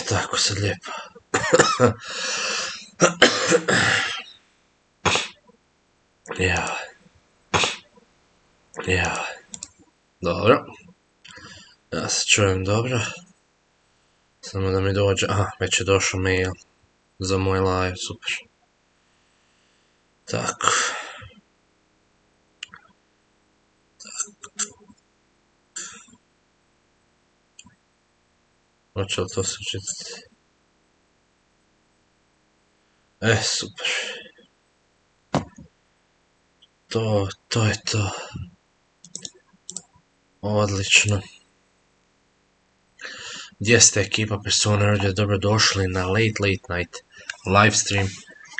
Tako sad lijepo. Ja. Dobro. Ja se čujem dobro. Samo da mi dođe, aha, već je došao mail za moj live, super. Tako. Hoće li to se čitati? Super. To je to. Odlično. Gdje ste ekipa Persona ovdje, dobrodošli na late night live stream.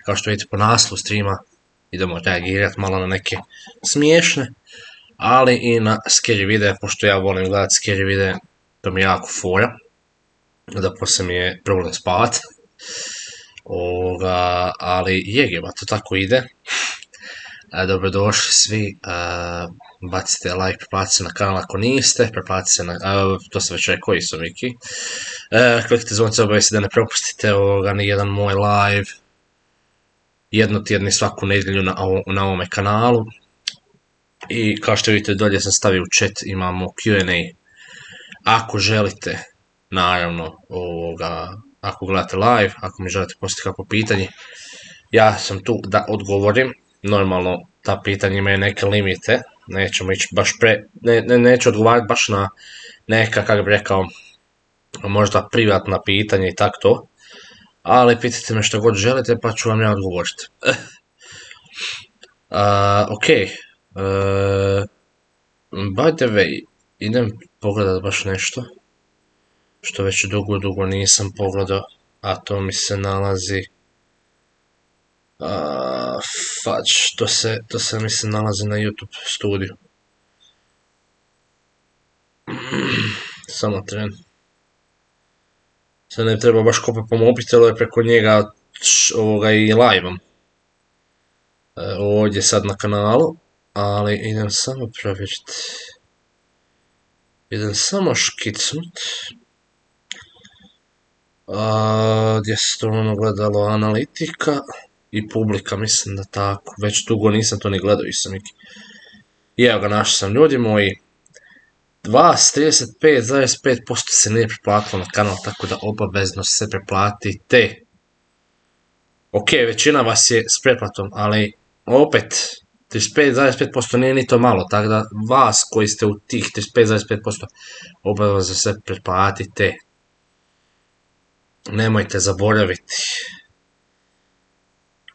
Kao što vidite po naslovu streama idemo reagirati malo na neke smiješne, ali i na scary videe, pošto ja volim gledati scary videe, to mi je jako fora, da poslije mi je problem spavat. Ali jegeva, to tako ide. Dobrodošli svi, bacite like, preplatite na kanal ako niste, preplatite na, to sam već rekao, isto Miki. Klikite zvonce obavijesti da ne propustite ni jedan moj live, jednotjedni svaku nedjelju na ovome kanalu. I kao što vidite dolje sam stavio u chat, imamo Q&A. Ako želite, naravno, ako gledate live, ako mi želite postaviti kako pitanje, ja sam tu da odgovorim. Normalno, ta pitanja imaju neke limite, nećemo ići baš neću odgovarati baš na neka, kako bi rekao, možda privatna pitanja i tako to, ali pitajte me što god želite pa ću vam ja odgovoriti. Ok, by the way, idem pogledat baš nešto, što već dugo nisam pogledao, a to mi se nalazi... to se mi se nalazi na YouTube studiju. Samo tren. Sad ne treba baš kopati po mobitelu, je preko njega i live-om. Ovdje sad na kanalu, ali idem samo provjeriti. Idem samo škicnut. Gdje se to ono gledalo, analitika i publika, mislim da tako. Već dugo nisam to ni gledao, i evo ga, našao sam, ljudi moji. Vas 35,5% se nije preplatilo na kanal, tako da obavezno se preplatite. Ok, većina vas je s pretplatom, ali opet 35,5% nije ni to malo, tako da vas koji ste u tih 35,5% obavezno se preplatite. Nemojte zaboraviti.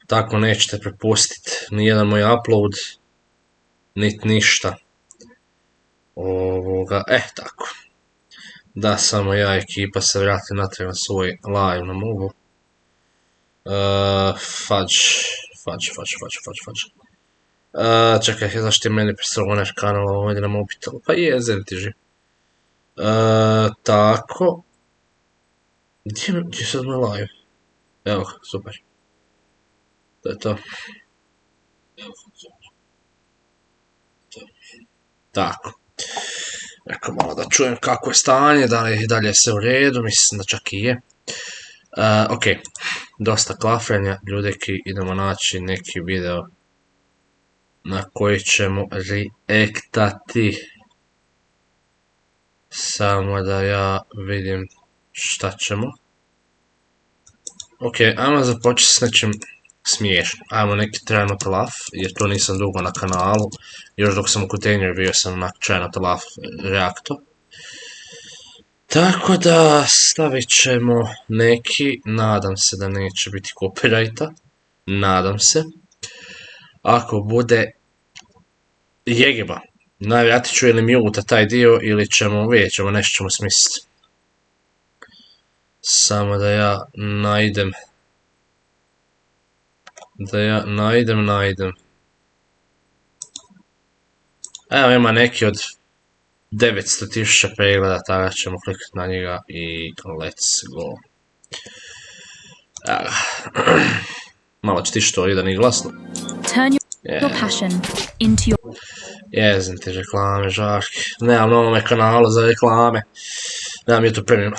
Tako nećete prepustiti ni jedan moj upload, niti ništa. Tako. Da, samo ja i ekipa se vrati natrag na svoj live na mogu. Fudge. Čekaj, zašto je meni personer kanala ovdje na mobitelu? Pa jezem ti živ. Tako. Gdje je sad moj live? Evo, super. To je to. Tako. Rekao malo da čujem kako je stanje, da li dalje sve u redu, mislim da čak i je. Ok, dosta klafrenja, ljudeki, idemo naći neki video na koji ćemo reaktati. Samo da ja vidim šta ćemo. Ok, ajmo započeti s nečim smiješno. Ajmo neki try not to laugh, jer to nisam dugo na kanalu. Još dok sam u kontejneru bio sam na try not to laugh reakto. Tako da stavit ćemo neki, nadam se da neće biti copyrighta. Nadam se. Ako bude jegeba, najvjerojatnije ću ili mute taj dio ili vidjet ćemo, nešto ćemo smisliti. Samo da ja najdem. Evo ima neki od 900.000 pregleda, tada ćemo kliknuti na njega i let's go. Malo će ti što ovdje da nije glasno. your passion into your... Jezim ti reklame, Žarki. Nemam na ovome kanalu za reklame. Nemam YouTube premium.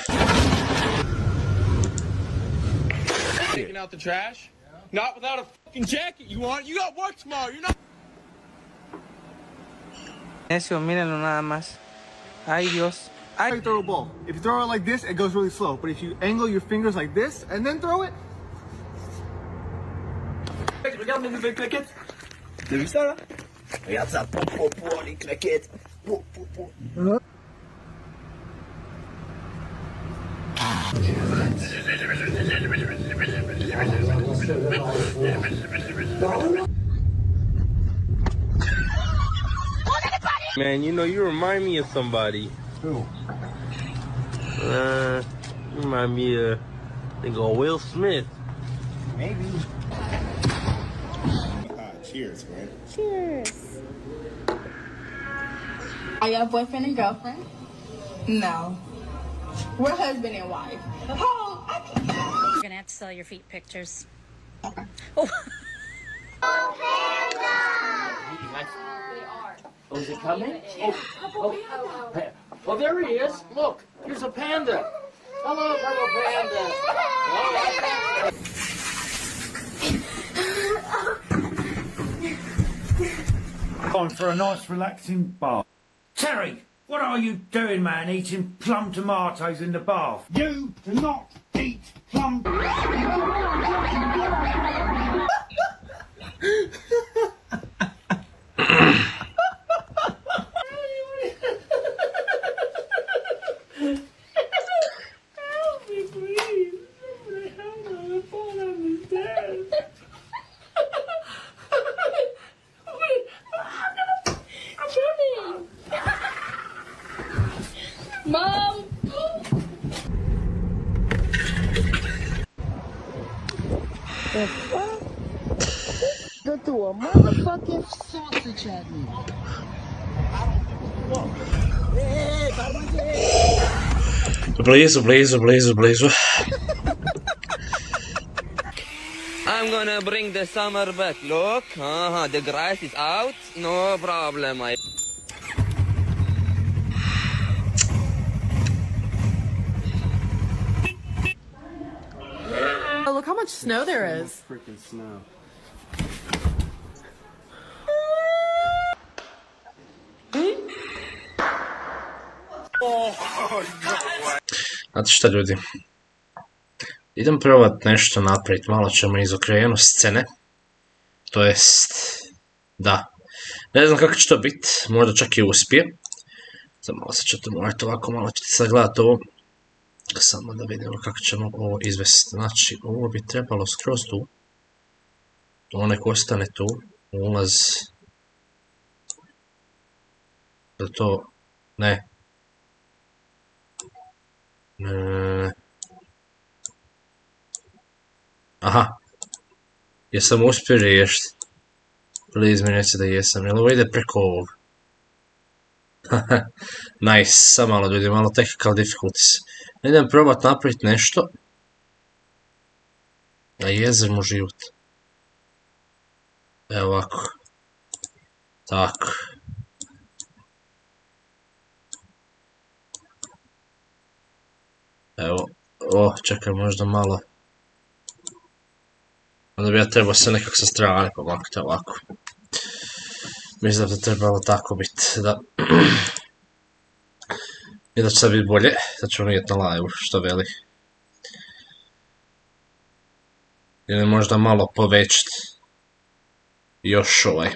Taking out the trash? Not without a fucking jacket, you want? You got work tomorrow, you're not... Eso, mírenlo nada más. Ay, Dios. How you throw a ball. If you throw it like this, it goes really slow. But if you angle your fingers like this and then throw it... Regarde mes nouvelles claquettes. T'as vu ça là? Regarde ça, les claquettes. Man, you know, you remind me of somebody. Who? You remind me of, I think, of Will Smith. Maybe. Cheers, man. Cheers. Are you a boyfriend and girlfriend? No. We're husband and wife. Oh, You're gonna have to sell your feet pictures. Oh. Oh, is it coming? Oh, there he is. Look, here's a panda. Hello, little panda. Going for a nice relaxing bath. Terry, what are you doing, man, eating plum tomatoes in the bath? You do not eat plum... Mom! The fuck? Go through a motherfucking sausage at me. Blizu. I'm gonna bring the summer back. Look, the grass is out. No problem. Oh, look how much snow there is. Freaking snow. Znate šta, ljudi? Idem probat nešto napraviti, malo ćemo izokrenuti scene. To jest... Da. Ne znam kako će to biti, možda čak i uspije. Samo malo se ćete morati ovako, malo ćete sad gledati ovo. Samo da vidimo kako ćemo ovo izvesti. Znači, ovo bi trebalo skroz tu. Ovo nek ostane tu. Ulaz... Da to... Ne. Aha. Jesam uspio riješiti. Please mi reci da jesam. Jel ovo ide preko ovog? Nice. Sad malo ljudi, malo technical difficulties. Idem probat napraviti nešto. A jezem mu život. Evo ovako. Tako. Evo. Čekaj možda malo. Onda bi ja trebao se nekako sa strane pomaknuti ovako. Mislim da bi trebalo tako biti. Da. I da će sad biti bolje. Da ćemo vidjeti na live što veli. Ili možda malo povećati. Još ovaj.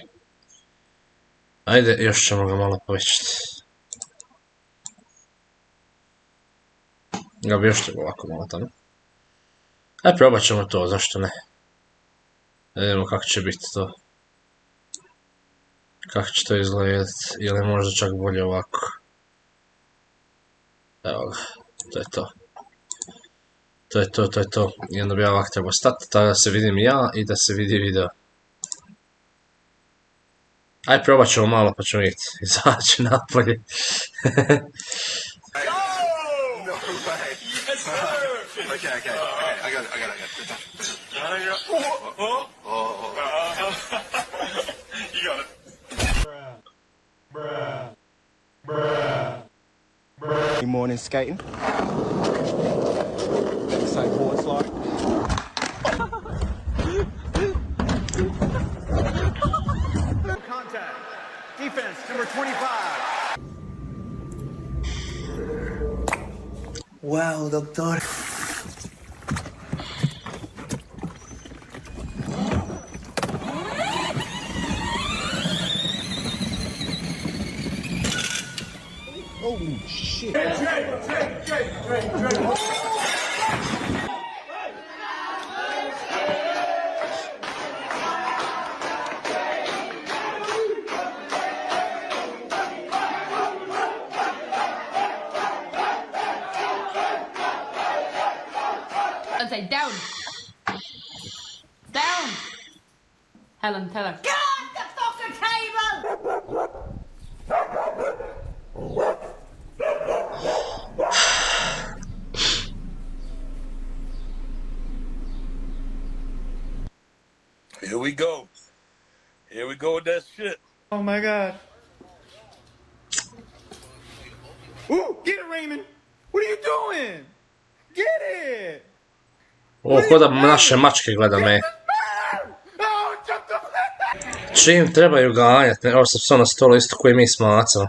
Ajde, još ćemo ga malo povećati. Ja bi još ovako malo tamo. Ajde, probat ćemo to, zašto ne. Da vidimo kako će biti to. Kako će to izgledati, ili možda čak bolje ovako. Evo ga, to je to. To je to. I onda bi ja ovako trebao stati, tada da se vidim ja i da se vidi video. Ajde, probat ćemo malo pa ćemo vidjeti. Izaći napolje. Okay. I got it. Morning skating. Side board slide. Contact. Defense, number 25. Wow, doctor. Oh shit. And say down. Down. Helen, tell her. Get off the fucking table! Here we go. Here we go with that shit. Oh my god. Ooh, get it, Raymond. What are you doing? Get it. O, ko da naše mačke gleda me. Čim trebaju ganjati, ovo sam pso na stolu isto koji mi s macama.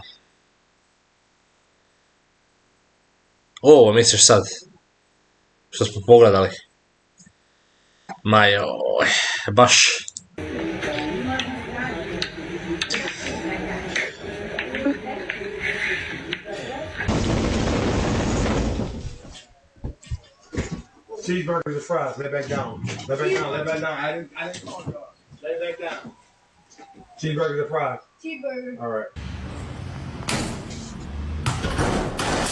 Ovo misliš sad? Što smo pogledali? Ma joj, baš. Cheeseburgers and fries. Lay back down. Lay back down. Lay back down. I didn't call you. Lay back down. Cheeseburgers and fries. Cheeseburger. All right.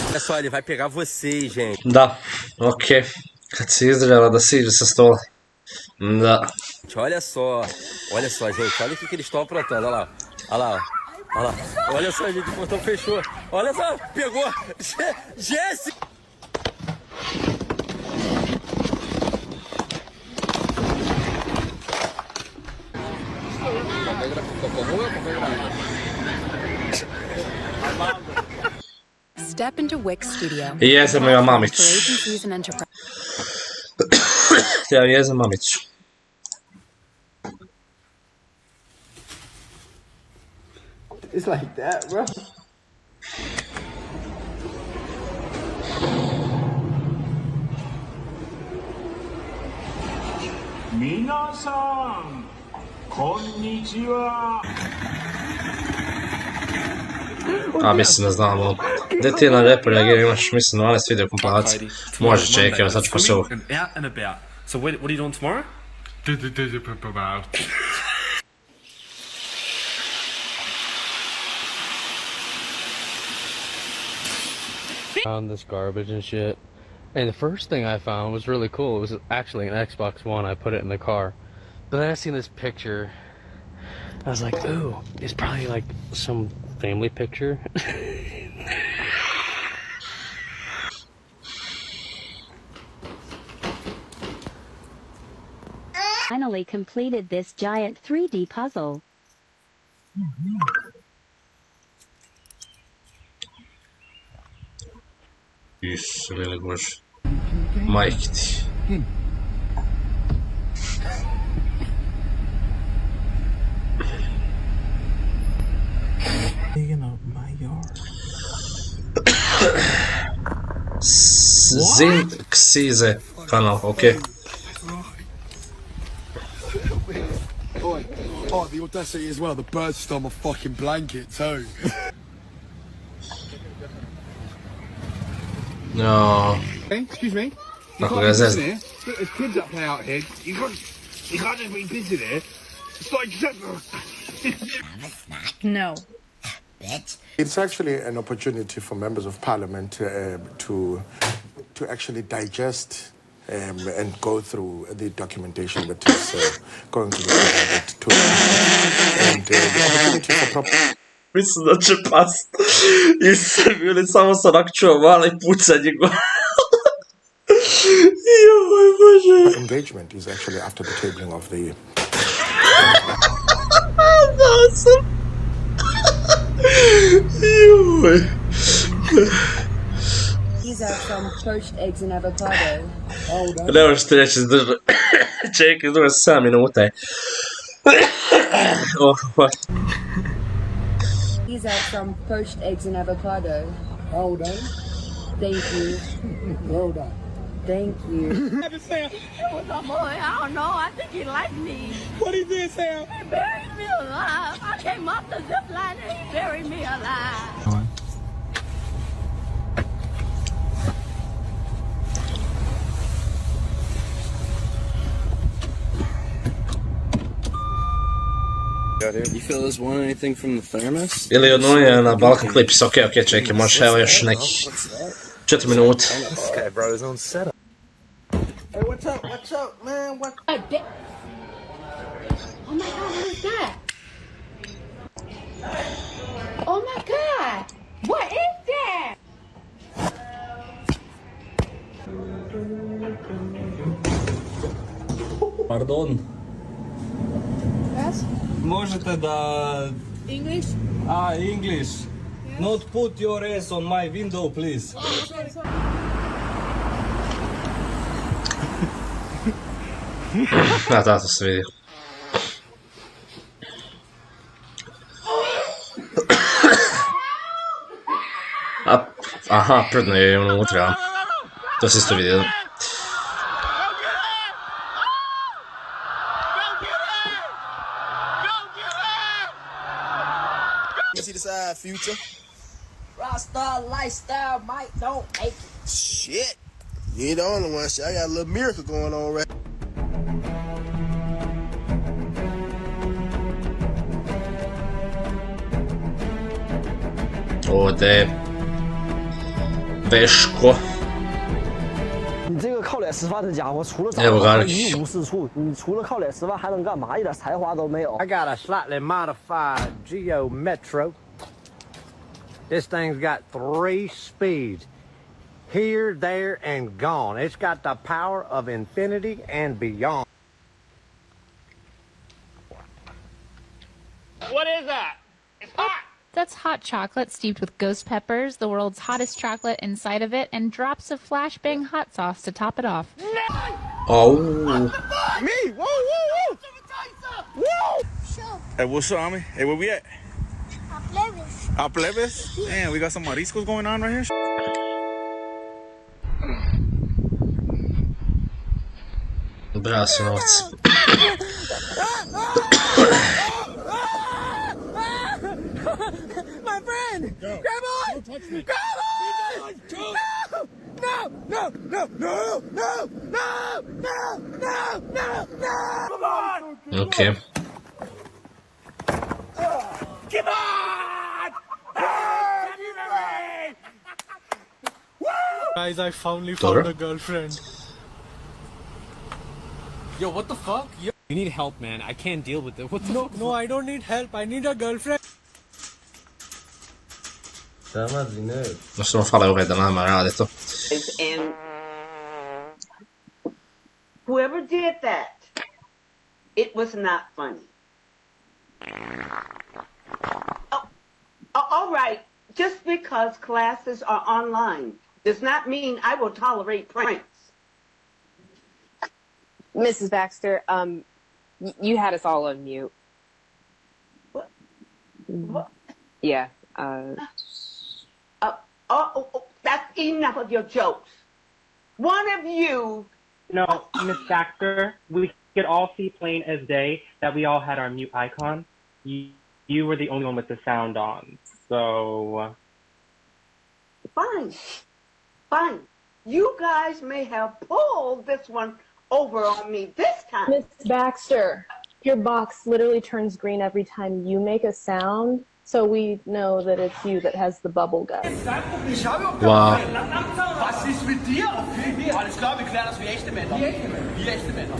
Olha só, ele vai pegar vocês, gente. Da, ok. Kad si izdrljala da siđe sa stola. Da. Olha só, gente. Olha o que eles estão aprontando. Olha lá, olha lá, olha lá. Olha só, gente, o portão fechou. Olha só, pegou. Jesse! Step into Wix Studio. Jesam ja mamić. Ja jesam mamić. It's like that, bro. Minasan, konnichiwa. A mislim da znam ono. Gdje ti na repo reagira, imaš mislim 12 video kompilacija. Može čekaj, evo sad ću poslije ovo. So what are you doing tomorrow? Found this garbage and shit. And the first thing I found was really cool. It was actually an Xbox One. I put it in the car. But then I seen this picture. I was like, ooh, it's probably like some family picture. Finally completed this giant 3D puzzle. Isuse, veli Bože. Majke ti. Ksize kanal, okej. Oh, the audacity as well. The bird stole my fucking blanket too. No. Hey, excuse me. Kako ga zezna. Look, there's kids up out here. You can't just be busy there. It's like No. It's actually an opportunity for members of parliament to actually digest and go through the documentation that is going to be provided to them. And the opportunity for proper... Mislim da će past. I sam bili samo sam onak čuo male pucanje gore. Joj Bože. Engagement is actually after the tabling of the... Znao sam. Joj. These are some poached eggs and avocado. Ne možete reći zdržati. Čekaj, zdržati 7 minuta je. These are some poached eggs and avocado. Well done. Thank you. Well done. Thank you. Sam, it was a boy. I don't know. I think he liked me. What he did, Sam? He buried me alive. I came off the zip line and he buried me alive. You fellas want anything from the thermos? Ili jedno je na Balkan Clips, okej, čekaj, možeš evo još neki 4 minuta. This guy brought his own setup. Hey, what's up, man? What? Oh my god, what is that? Oh my god! What is that? Pardon. Yes? Možete da... English? English. Yes. Not put your ass on my window, please. Oh, sorry. Da, to se vidi. Aha, prdno je unutra. To se isto vidio. You see the side, Future? Rockstar lifestyle, Mike, don't make it. Shit. You ain't the only one. Shit, I got a little miracle going on right. Ovdje Veško. 你这个靠脸吃饭的家伙，除了长我得一无是处，你除了靠脸吃饭还能干嘛？一点才华都没有。I got a slightly modified Geo Metro. This thing's got 3 speeds. Here, there, and gone. It's got the power of infinity and beyond. What is that? It's hot! That's hot chocolate steeped with ghost peppers, the world's hottest chocolate inside of it, and drops of flashbang hot sauce to top it off. Oh. Me? Whoa, whoa, whoa! Whoa! Hey, what's up, homie? Hey, where we at? Our plebes? Damn, we got some mariscos going on right here. Brasinovac. My friend! Go. Grab on! Don't touch me. Grab on! No! No! No! No! No! No! No! No! No! No! Come on! Okay. Come on! Guys, I finally Dora? found a girlfriend. Yo, what the fuck? Yo. You need help, man. I can't deal with it. What the fuck? No, I don't need help. I need a girlfriend. Možemo fala ove da nama rade to. And whoever did that, it was not funny. All right, just because classes are online does not mean I will tolerate pranks. Mrs. Baxter, you had us all on mute. What? Yeah. That's enough of your jokes. One of you. No, Miss Baxter, we could all see plain as day that we all had our mute icon. You were the only one with the sound on, so. Fine. Fine. You guys may have pulled this one over on me this time. Miss Baxter, your box literally turns green every time you make a sound, so we know that it's you that has the bubble gum. Wow. Was ist mit dir? Okay, alles klar, wir klären das wie echte Männer. Wie echte Männer.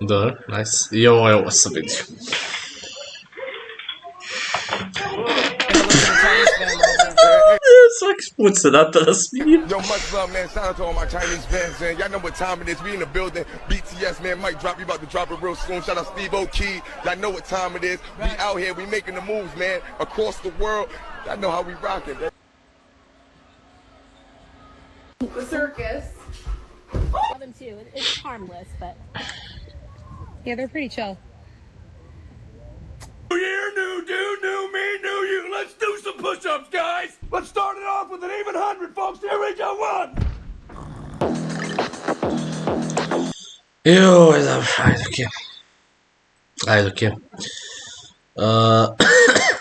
Da, nice. I ovo sam vidio. Svaki put se na to nasmijem. Yo, much love, man. Shout out to all my Chinese fans, man. Y'all know what time it is. We in the building. BTS, man. Mic drop. We about to drop it real soon. Shout out Steve O'Key. Y'all know what time it is. We out here. We making the moves, man. Across the world. Y'all know how we rocking, man. The circus. I love them too. It's harmless, but yeah, they're pretty chill. New year, new dude, new me, new you. Let's do some push-ups, guys. Let's start it off with an even 100, folks. Here we go, 1. Joj, dobro, ajde, okej. Ajde, okej.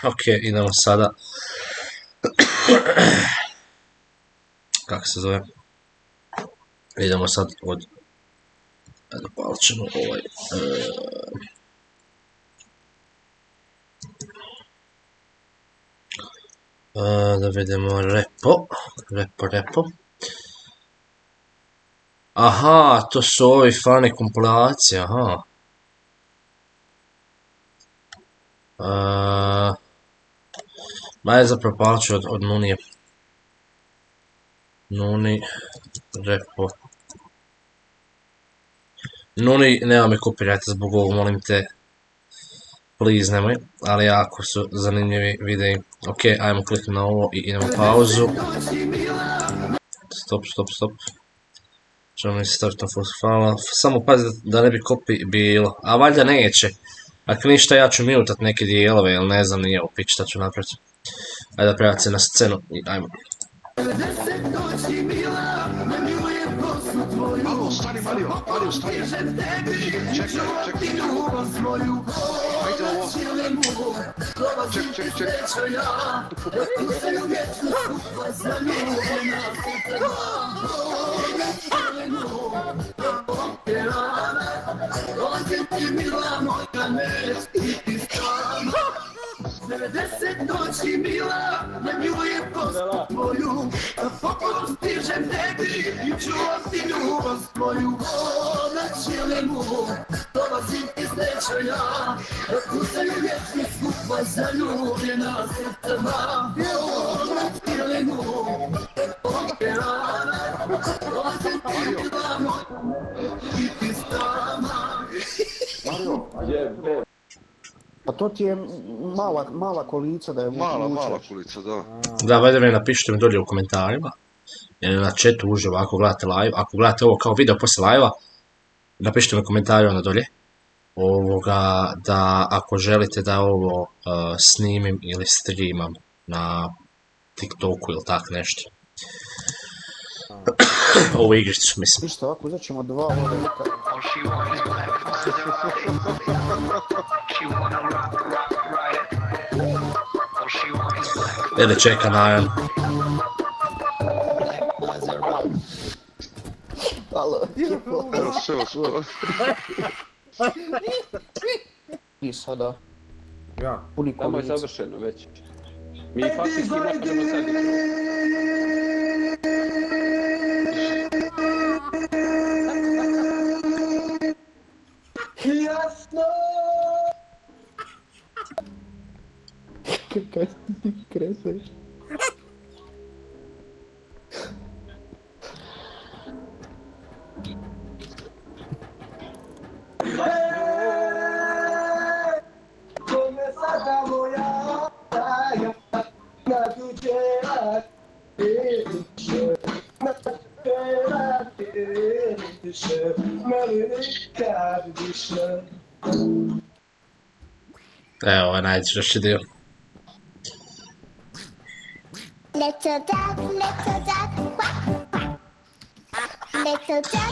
Okej, idemo sada. Kako se zove? Idemo sad od... Ajde, palit ćemo ovaj... Da vidimo repo. Repo. Aha, to su ovi fani kompilacije, aha. Ma je zapravo palit ću od Nunije. Nuni, repo. Nuni, nema mi copyrighta zbog ovog, molim te. Please, nemoj, ali jako su zanimljivi videi. Ok, ajmo kliknuti na ovo i idemo pauzu. Stop. Čemo mi se staviti na full file. Samo pazi da ne bi copy bilo. A valjda neće. Ako ništa, ja ću mutat neke dijelove, jer ne znam nije ovo pić šta ću napraviti. Ajde da prebacim na scenu i ajmo. Malo, stani Mario, stani. Čekaj. Ajde ovo. Čekaj. Noći mila, na nju je post tvoju, a popolu stižem tebi i čuvam ti ljubav svoju. Na čilemu, dolazim iz nečaja, kucaju vjetri skupa zaljubljena srcama. Na čilemu, dolazim ti mila moja, biti s nama. Mario, jebe. Pa to ti je mala kolica da je Mala kolica, da. Da, valjda mi napišite mi dolje u komentarima. Ili na chatu uživo ako gledate live. Ako gledate ovo kao video poslije live-a, napišite mi komentari onda dolje. Da ako želite da ovo snimim ili streamam na TikToku ili tak nešto. Ovu igricu, mislim. Ništa, ovako uzet ćemo 2 volika. Ili čeka najan. Alo. Evo sve. I sada. Ja. Puni tamo je kolica. završeno već. Mi faktički možemo sad. Jasno! Kaj ti kreseš? Come sada moja taja na tuđerak na tuđerak Evo, ovaj najčešći dio. Little duck, quack, quack. Little duck,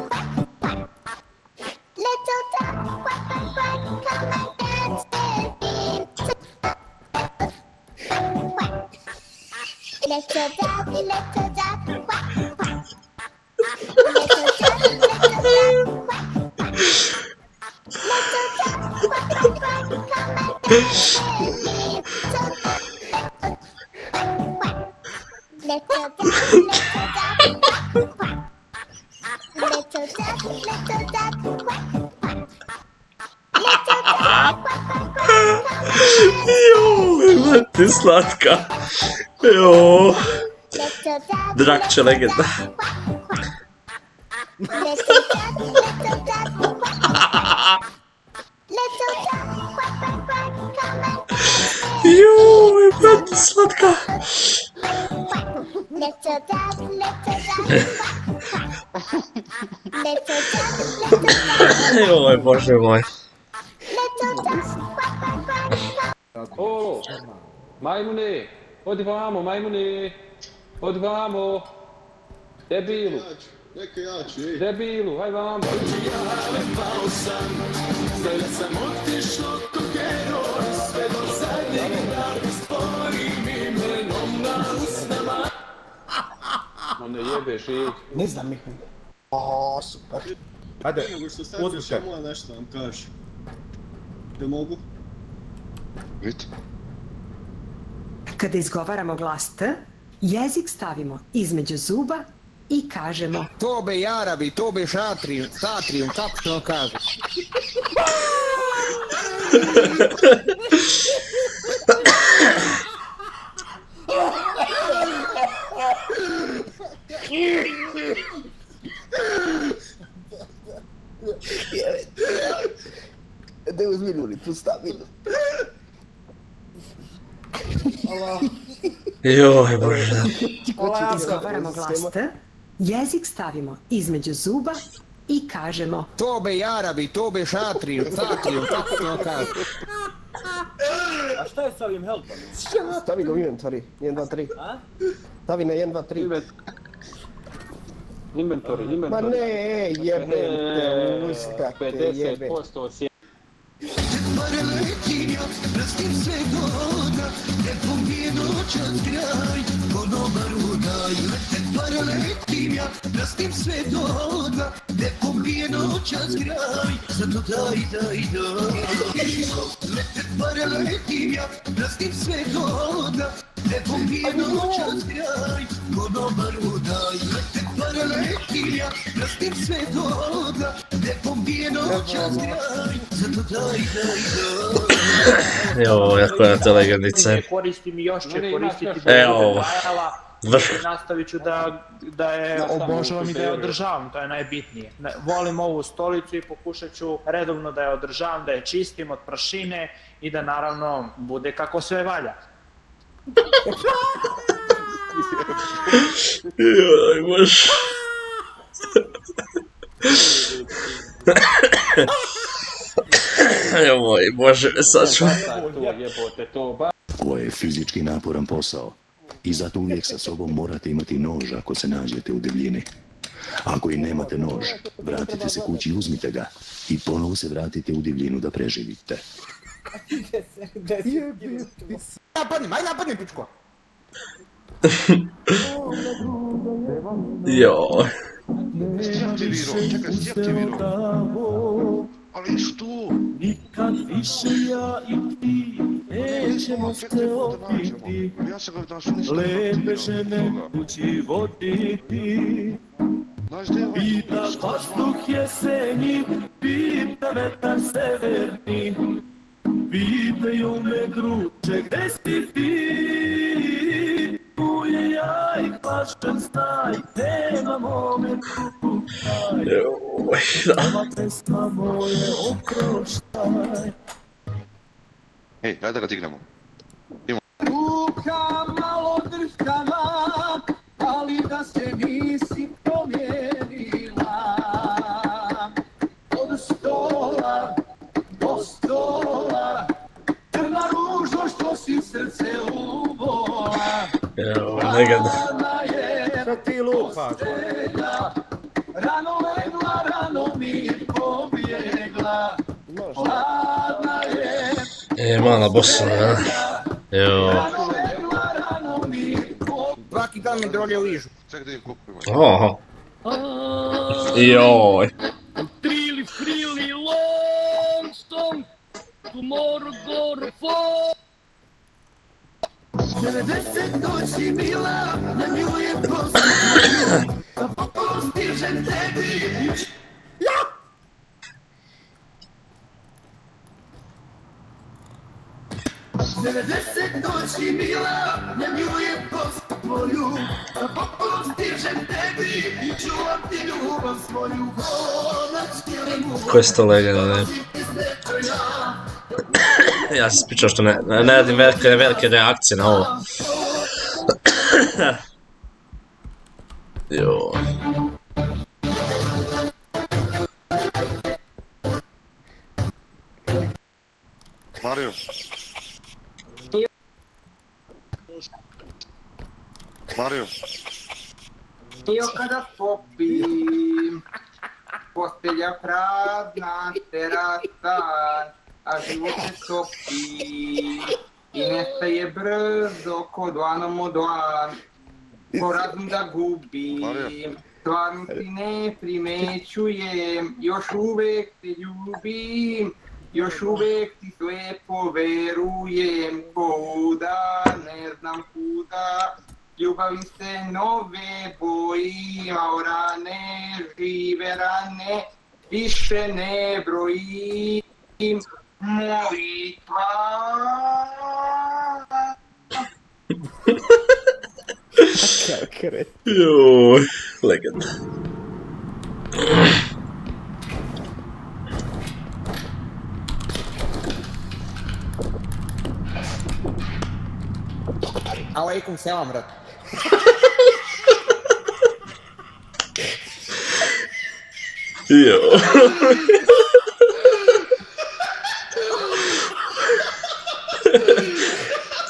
quack, quack. Little duck, quack, quack, quack. Come and dance with me. Quack. Little duck, quack, quack. Little duck, quack, quack. Little duck, quack, quack, quack. Come and dance with me. Little duck, quack. Little duck, quack, quack. Little duck, quack, quack, quack. Yo, Ti slatka. Jo. Drakće legenda. Joj, brate, slatka. Joj, bože moj. O, majmune, odi vamo, majmune, odi vamo. Debilu. Neka ja ću, ej. Debilu, aj vamo. Ma ne jebeš, ej. Ne znam, Mihan. O, super. Ajde, uzmi se. Samo nešto vam kaži. Da mogu? Vidite. Kada izgovaramo glas T, jezik stavimo između zuba i kažemo Tobe jarabi, tobe šatrijum, kako to kaže? Daj uzmi ljulicu, stavi. Joj, bože. Kada izgovaramo glas T, jezik stavimo između zuba i kažemo Tobe jarabi, tobe šatrijum, kako to kaže? A šta je s ovim helpom? Stavi ga u inventory, 1, 2, 3. Stavi na 1, 2, 3. Inventory. Ma ne, jebem te, usta te, jebem. 50% sjeda. Joj, jako je to legendice. Koristim i još će koristiti. Evo ovo. Nastavit ću da je obožavam i da je održavam, to je najbitnije. Volim ovu stolicu i pokušat ću redovno da je održavam, da je čistim od prašine i da naravno bude kako sve valja. Joj, bože. Joj, bože, sačuvaj. Ovo je fizički naporan posao i zato uvijek sa sobom morate imati nož ako se nađete u divljini. Ako i nemate nož, vratite se kući i uzmite ga i ponovo se vratite u divljinu da preživite. Napadni, pičko! Joj. Ali što? Nikad više ja i ti nećemo se opiti, lepe žene kući voditi. Pita vazduh jesenji, pita vetar severni, pitaju me gruče gde si ti. Tu je ja i plašem staj, nemamo me tu. Ova pesma moje oproštaj. Ej, daj da ga dignemo. Ruka malo drskana, ali da se nisi promijenila. Od stola do stola, crna ružo što si srce ubola. Evo, legenda. Šta ti lupaš? Rano legla, rano mi pobjegla. Hladna je. Mala bossa, ja. Joj. Svaki dan mi droge ližu. Ček da im kupimo. Oho. Joj. Frili, long song, tomorrow go to fall. 90 noći mila, na nju je postižem, da postižem tebi. Znači mila, ne milujem gospodju, popolom stižem tebi, čuvam ti ljubav svoju, Ko je sto legenda, ne? Ja sam pričao što ne radim velike reakcije na ovo. Jo. Mario. Mario. Io kada popim, postelja prazna, terasa, a život se topi i nestaje brzo ko dlanom od dlan. Ko razum da gubim, stvarno ti ne primećujem, još uvek te ljubim, još uvek ti slepo verujem, kuda, ne znam kuda, ljubavim se nove bojim, a o rane, žive rane, više ne brojim, molitva. Joj, legenda. Alaikum selam, brat. Jo.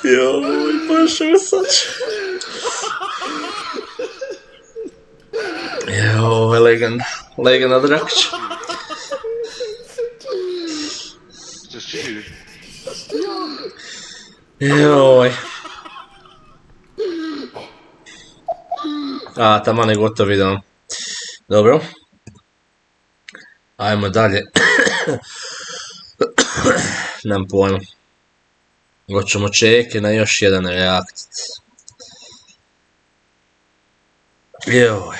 Joj, pašao sam. Joj, legenda. Legenda Drakić. Joj. A, taman je gotov video. Dobro. Ajmo dalje. Nemam pojma. Hoćemo čeke na još jedan reakt. Joj.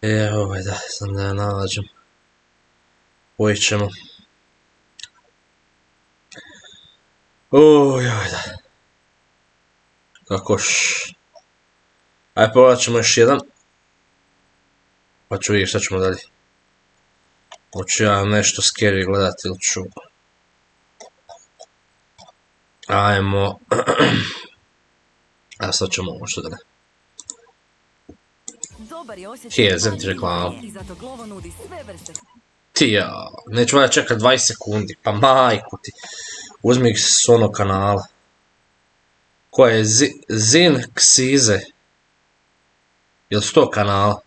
Joj, da, sam da ja nalađem. Koji ćemo. Joj, da. Kakoš. Ajde, pogledat ćemo još jedan. Pa ću vidjeti šta ćemo dalje. Hoću ja nešto scary gledati ili ću... Ajmo... A sad ćemo ovo što da ne. Jezem ti reklamu. Ti ja, neću valjda čekat 20 sekundi, pa majku ti. Uzmi ih s onog kanala. Ko je Zin Ksize? Jel' s tog kanala?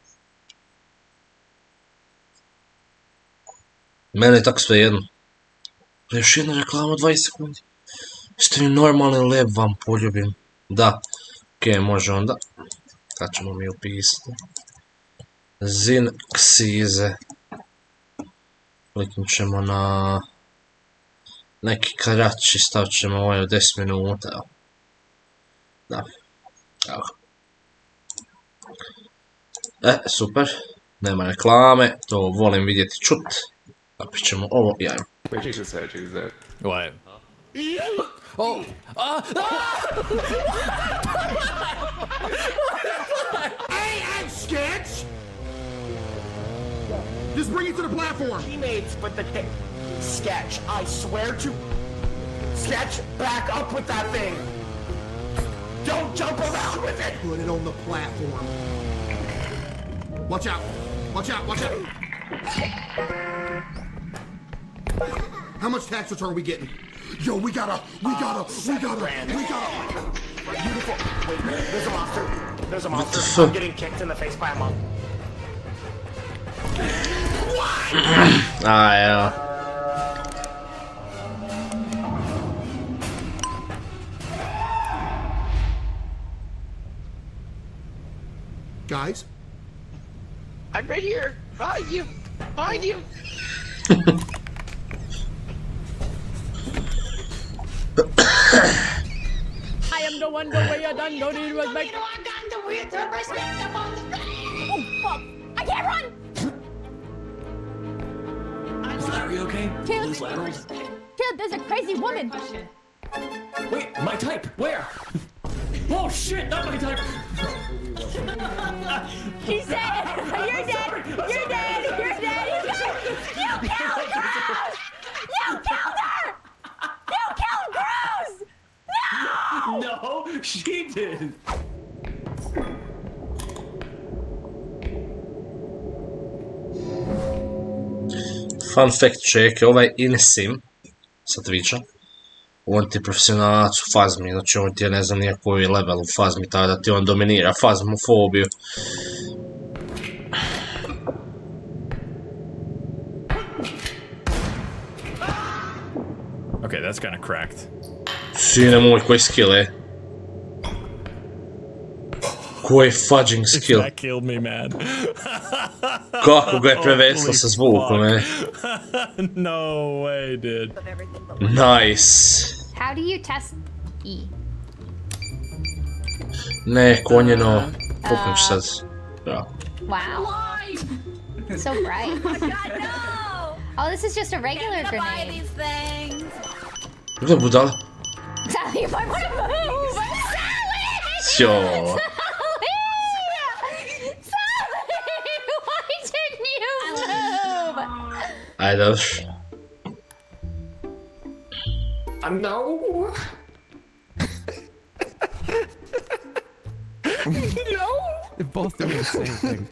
Mene je tako sve jedno. Još jedna reklama 20 sekundi. Ste mi normalni lep vam poljubim. Da. Okej, može onda. Sad ćemo mi upisati. Zin Ksize. Kliknut ćemo na... neki kraći, stavit ćemo ovaj od 10 minuta. Da. Evo. Super. Nema reklame, to volim vidjeti čut. Napit ćemo ovo i ajmo. What? Oh! Hey, I'm Sketch! Just bring it to the platform! Teammates with the Sketch, I swear to... Sketch, back up with that thing! Don't jump around with it! Put it on the platform. Watch out! Watch out! Watch out! How much tax return are we getting? Yo, we gotta. Beautiful. Wait, there's a monster. I'm getting kicked in the face by a monk. Ah, yeah. Guys? I'm right here! Behind you! Behind you! I am the one the way you done, no need to respect. Oh fuck! I can't run! Is Larry okay? Kid, there's a crazy woman. Wait, my type, where? Oh shit, not my type! He's dead! You're dead! You're dead! You're dead! You killed Cruz! You killed her! You killed Cruz! No! No, she did! Fun fact, čeke, ovaj Insim sa Twitcha, on ti je profesionalac u fazmi, znači on ti je ne znam nijakoj level u fazmi, tako da ti on dominira fazmofobiju. Okay, that's kind of cracked. Sine moj, koji skill je? Koji fudging skill? That killed me, man. Kako ga je preveslo sa zvukom, No way, dude. Nice. How do you test E? Ne, konjeno. Puknut ću sad. Ja. Wow. So bright. Oh my god, no! Oh, this is just a regular grenade. Buy these things. Gdje budala? Sally, why would it move? Sally! Jo. Ajde, još. No! No! They're both doing the same thing.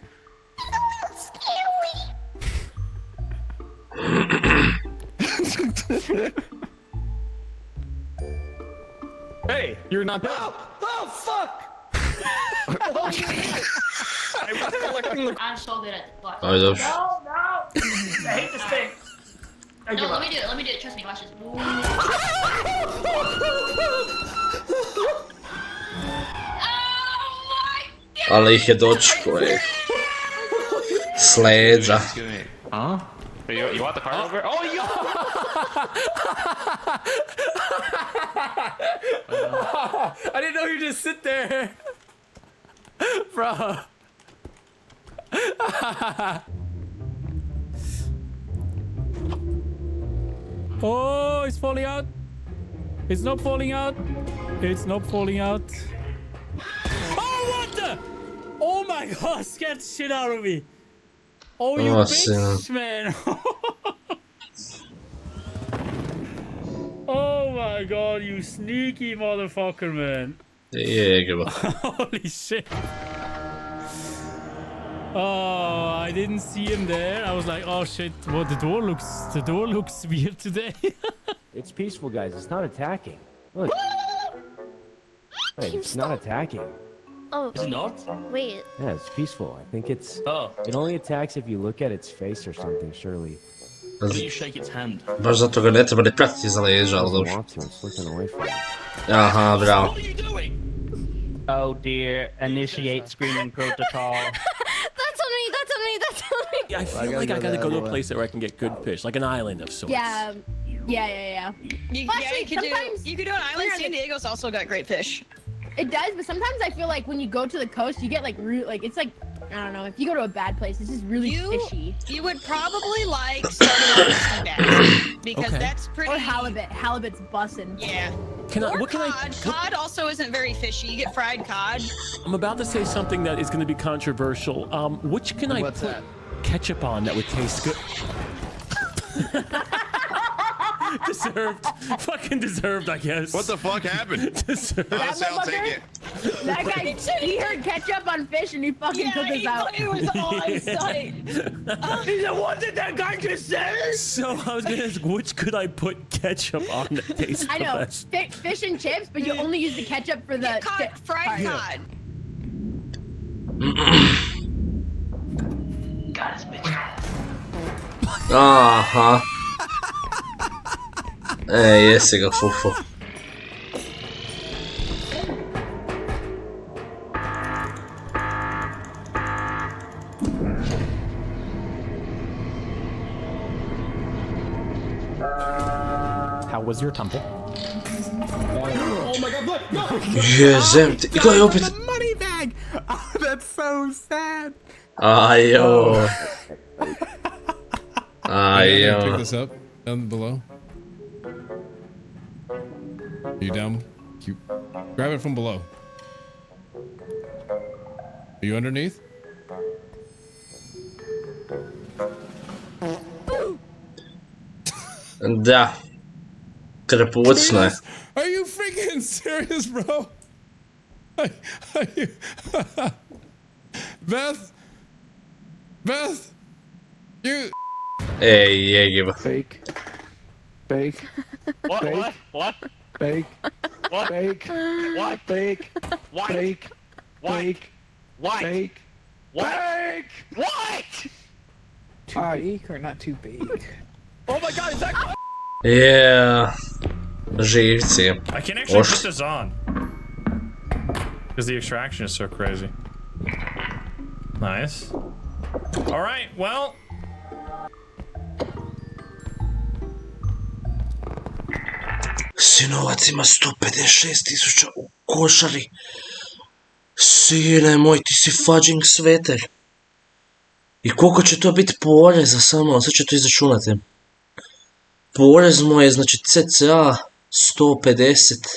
Hey, you're not that. Oh fuck! I was collecting the. I'm so good at watch. Ajde, još. No! I hate this thing. No, let me do it, trust me, watch this. Ali ih je dočko, s leđa. Huh? You want the car over? Oh, yo! I didn't know you just sit there. Bro. Oh, it's falling out. It's not falling out. It's not falling out. Oh, what the? Oh my god, scared the shit out of me. Oh, you bitch, man. Oh my god, you sneaky motherfucker, man. Yeah, holy shit. Oh, I didn't see him there. I was like, oh shit, well, the door looks weird today. It's peaceful, guys. It's not attacking. Look. Hey, it's not attacking. Oh. Is it not? Wait. Yeah, it's peaceful. I think it's... Oh. It only attacks if you look at its face or something, surely. Why do you shake its hand? Baš zato ga ne treba ne pratiti za leđa, ali dobro. Aha, bravo. Oh dear, initiate screening protocol. That's on me, that's on me, that's on me. I feel like I gotta go to a place where I can get good fish, like an island of sorts. Yeah. You could do an island. San Diego's also got great fish. It does, but sometimes I feel like when you go to the coast, you get like it's like, I don't know, if you go to a bad place, it's just really fishy. You would probably like starting with sea bass because that's pretty. Or halibut. Halibut's bussin'. Yeah. What can I? Cod also isn't very fishy. You get fried cod. I'm about to say something that is going to be controversial. Which can I put ketchup on that would taste good? Deserved. Fucking deserved, I guess. What the fuck happened? Deserved. Honestly, I'll take it. That guy, he heard ketchup on fish and he fucking took this out. It was all on sight. He said, what did that guy just say? So I was gonna ask, which could I put ketchup on that tastes the best? Fish and chips, but you only use the ketchup for the fried cod. Got his bitch. Aha. Jesi ga, fufo. How was your temple? Oh my god, look! No! Jezem ti, I gledaj opet. Money bag! Oh, that's so sad. Ajo. Pick Ajo. this up down below. You down? Grab it from below. Are you underneath? Da. Preporuci. Are you freaking serious, bro? Are you... Beth? You... Ej, jegiva. Fake. Fake. What? Fake. What? Fake. What? Fake. What? Fake. What? Fake. What? Fake. What? Fake. What? Fake. What? Too big or not too big? Oh my god, is that... Yeah. Živci. I can actually put this on. Because the extraction is so crazy. Nice. Alright, well... Sinovac ima 156.000 u košari. Sine moj, ti si fudging svetelj. I koliko će to biti poreza samo, sad ću to izračunati. Porez mu je, znači, cca 150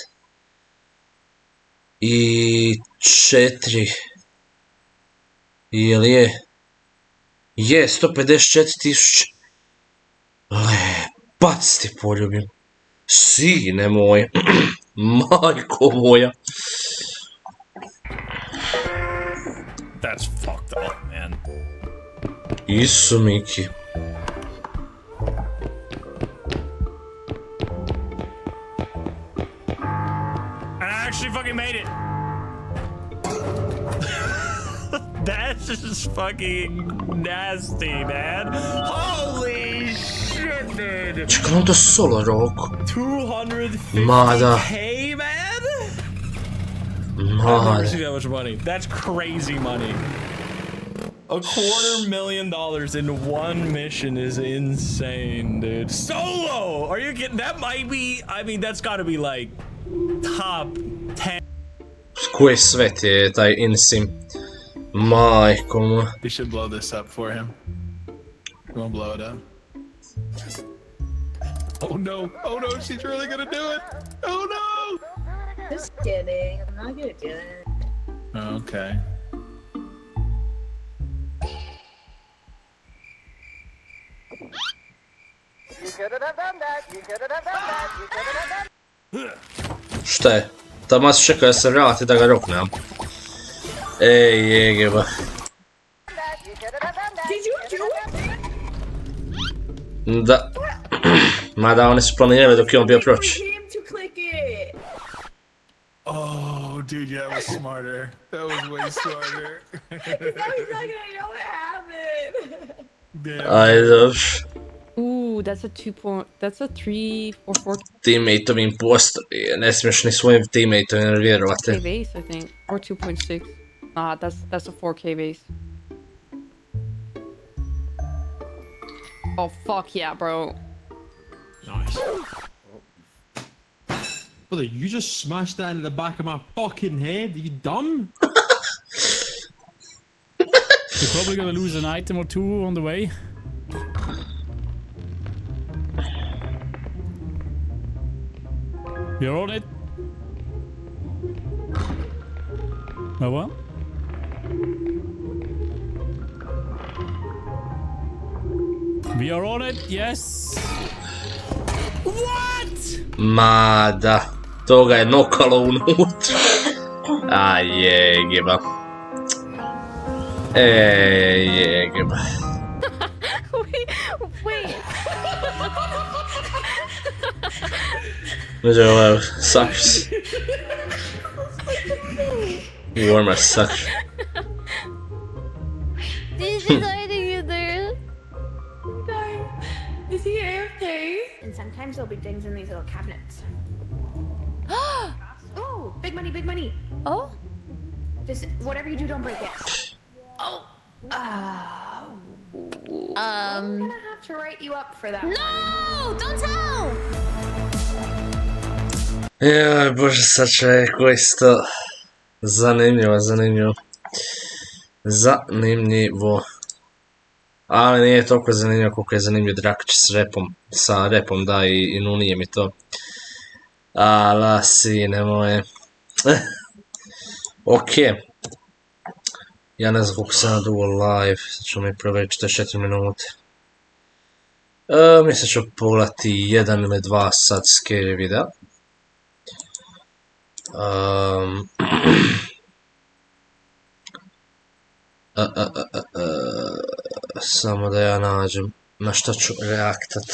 i 4. Jel je? Je, 154.000. Lepac ti poljubim. Sine moj. Majko moja. That's fucked up, man. Isu Miki. I actually fucking made it. That's just fucking nasty, man. Holy shit, dude. Čekaj, on to solo roku. 250k, Mada. man? I've Mada. never seen that much money. That's crazy money. $250,000 in one mission is insane, dude. Solo! Are you kidding? That might be, I mean, that's gotta be like top 10. Koji svet je taj Insim? Majko mu. We should blow this up for him. You wanna blow it up? Oh no, she's really gonna do it! Oh no! Just kidding. I'm not gonna do it. Okay. You could have done that. You could have done that. You could have done that. Šta je? Tamo se čeka da se vrati da ga roknem. Ej, jegeba. Did you do it? Da. Mada oni su planirali dok je on bio proći. For him to click it. Oh, dude, yeah, that was smarter. That was way smarter. Because now he's not gonna know what happened. Ajde, dobro. Ooh, that's a 3 or 4 Teammateovim postoji, ne smiješ ni svojim teammateovim vjerovati. K base, I think, or 2.6. Nah, that's a 4K base. Oh fuck yeah, bro. Nice. Brother, you just smashed that into the back of my fucking head. Are you dumb? You're probably gonna lose an item or two on the way. You're on it. Oh well. We are on it, yes. What? Mada. To ga je nokalo unutra. A jegeba. Jegeba. Wait. Među ovo suckers. Warmer sucker. This is hiding in there. Is he AFK? And sometimes there'll be things in these little cabinets. Oh, big money, big money. Oh? Just whatever you do, don't break it. Oh. I'm gonna have to write you up for that. No! Don't tell! Joj, bože, sad čovjek, isto zanimljivo. Zanimljivo. Ali nije toliko zanimljivo koliko je zanimljiv Drakić sa repom, da, i Nunijem i to. Ala, sine moje. Ok. Ja ne znam koliko sam dugo live, sad ćemo mi provjeriti 44 minute. Mislim ću pogledati 1 ili 2 sad scary videa. Samo da ja nađem na šta ću reaktat.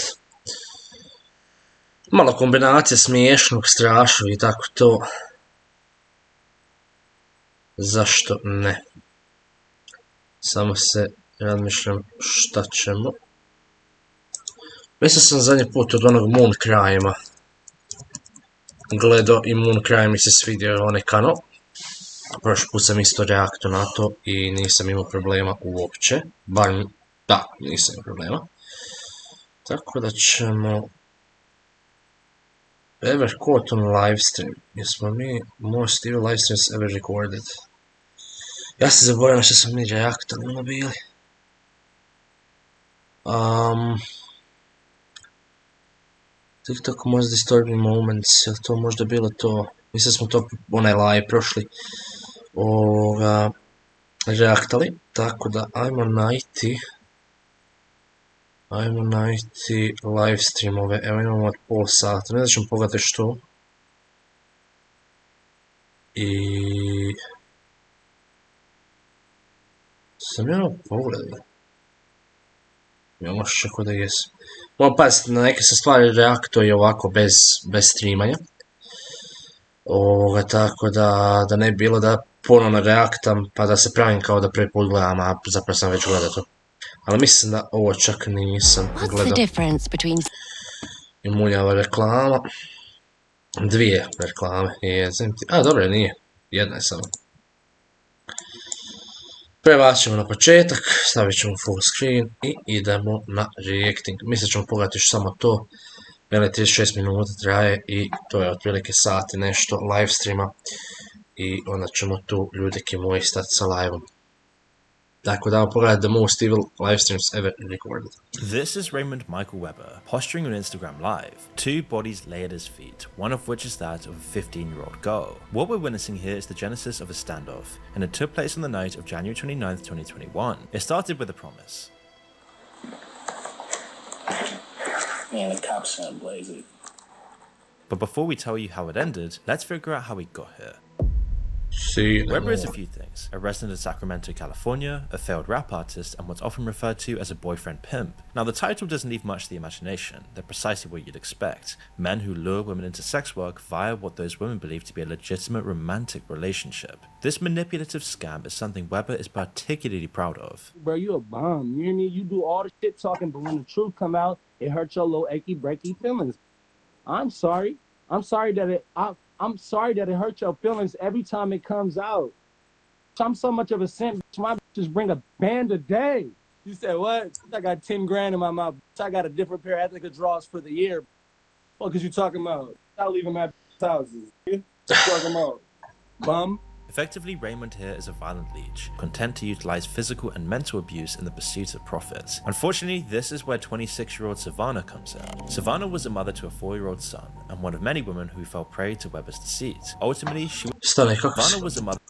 Malo kombinacija smiješnog, strašnog i tako to. Zašto ne? Samo se razmišljam šta ćemo. Mislim sam zadnji put od onog Moon Crime-a gledao i Moon Crime mi se svidio onaj kanal. Prošli put sam isto reakto na to i nisam imao problema uopće. Bar, da, nisam imao problema. Tako da ćemo... Ever caught on livestream. Jesmo mi most evil livestreams ever recorded? Ja se zaboravim na što smo mi reaktali bili. TikTok most disturbing moments, je li to možda bilo to? Mislim smo to onaj live prošli reaktali, tako da ajmo najti live streamove, evo imamo od pol sata, ne da ćemo pogledati što. I... Sam ja pogledao. Imamo što kod da jesam. Moram paziti, na neke se stvari reakto i ovako bez streamanja. Tako da ne bi bilo da ponovno reaktam pa da se pravim kao da prvi put gledam, a zapravo sam već gledao to. Ali mislim da ovo čak nisam gledao. I muljava reklama. 2 reklame. A dobro, nije. Jedna je samo. Prebacimo na početak, stavit ćemo full screen i idemo na reacting. Mislim ćemo pogledati još samo to. 36 minuta traje i to je otprilike sat i nešto live streama. I onda ćemo tu ljudeki moji stati sa live-om. Tako da pogledati the most evil live streams ever recorded. This is Raymond Michael Weber, posturing on Instagram Live. 2 bodies lay at his feet, one of which is that of a 15-year-old girl. What we're witnessing here is the genesis of a standoff, and it took place on the night of January 29th, 2021. It started with a promise. Man, the cops sound blazy. But before we tell you how it ended, let's figure out how we got here. Weber is a few things: a resident of Sacramento, California, a failed rap artist, and what's often referred to as a boyfriend pimp. Now, the title doesn't leave much to the imagination. They're precisely what you'd expect: men who lure women into sex work via what those women believe to be a legitimate romantic relationship. This manipulative scam is something Weber is particularly proud of. Bro, you a bum, you hear me? You do all the shit talking, but when the truth come out, it hurts your little achy breaky feelings. I'm sorry that it hurts your feelings every time it comes out. I'm so much of a simp, my bitches bring a band a day. You said what? I got 10 grand in my mouth. I got a different pair of ethnic draws for the year. What is you talking about? I'll leave them at houses. What you talking about? Bum. Effectively, Raymond here is a violent leech, content to utilize physical and mental abuse in the pursuit of profits. Unfortunately, this is where 26-year-old Savannah comes in. Savannah was a mother to a 4-year-old son, and one of many women who fell prey to Weber's deceit. Ultimately, Savannah was a mother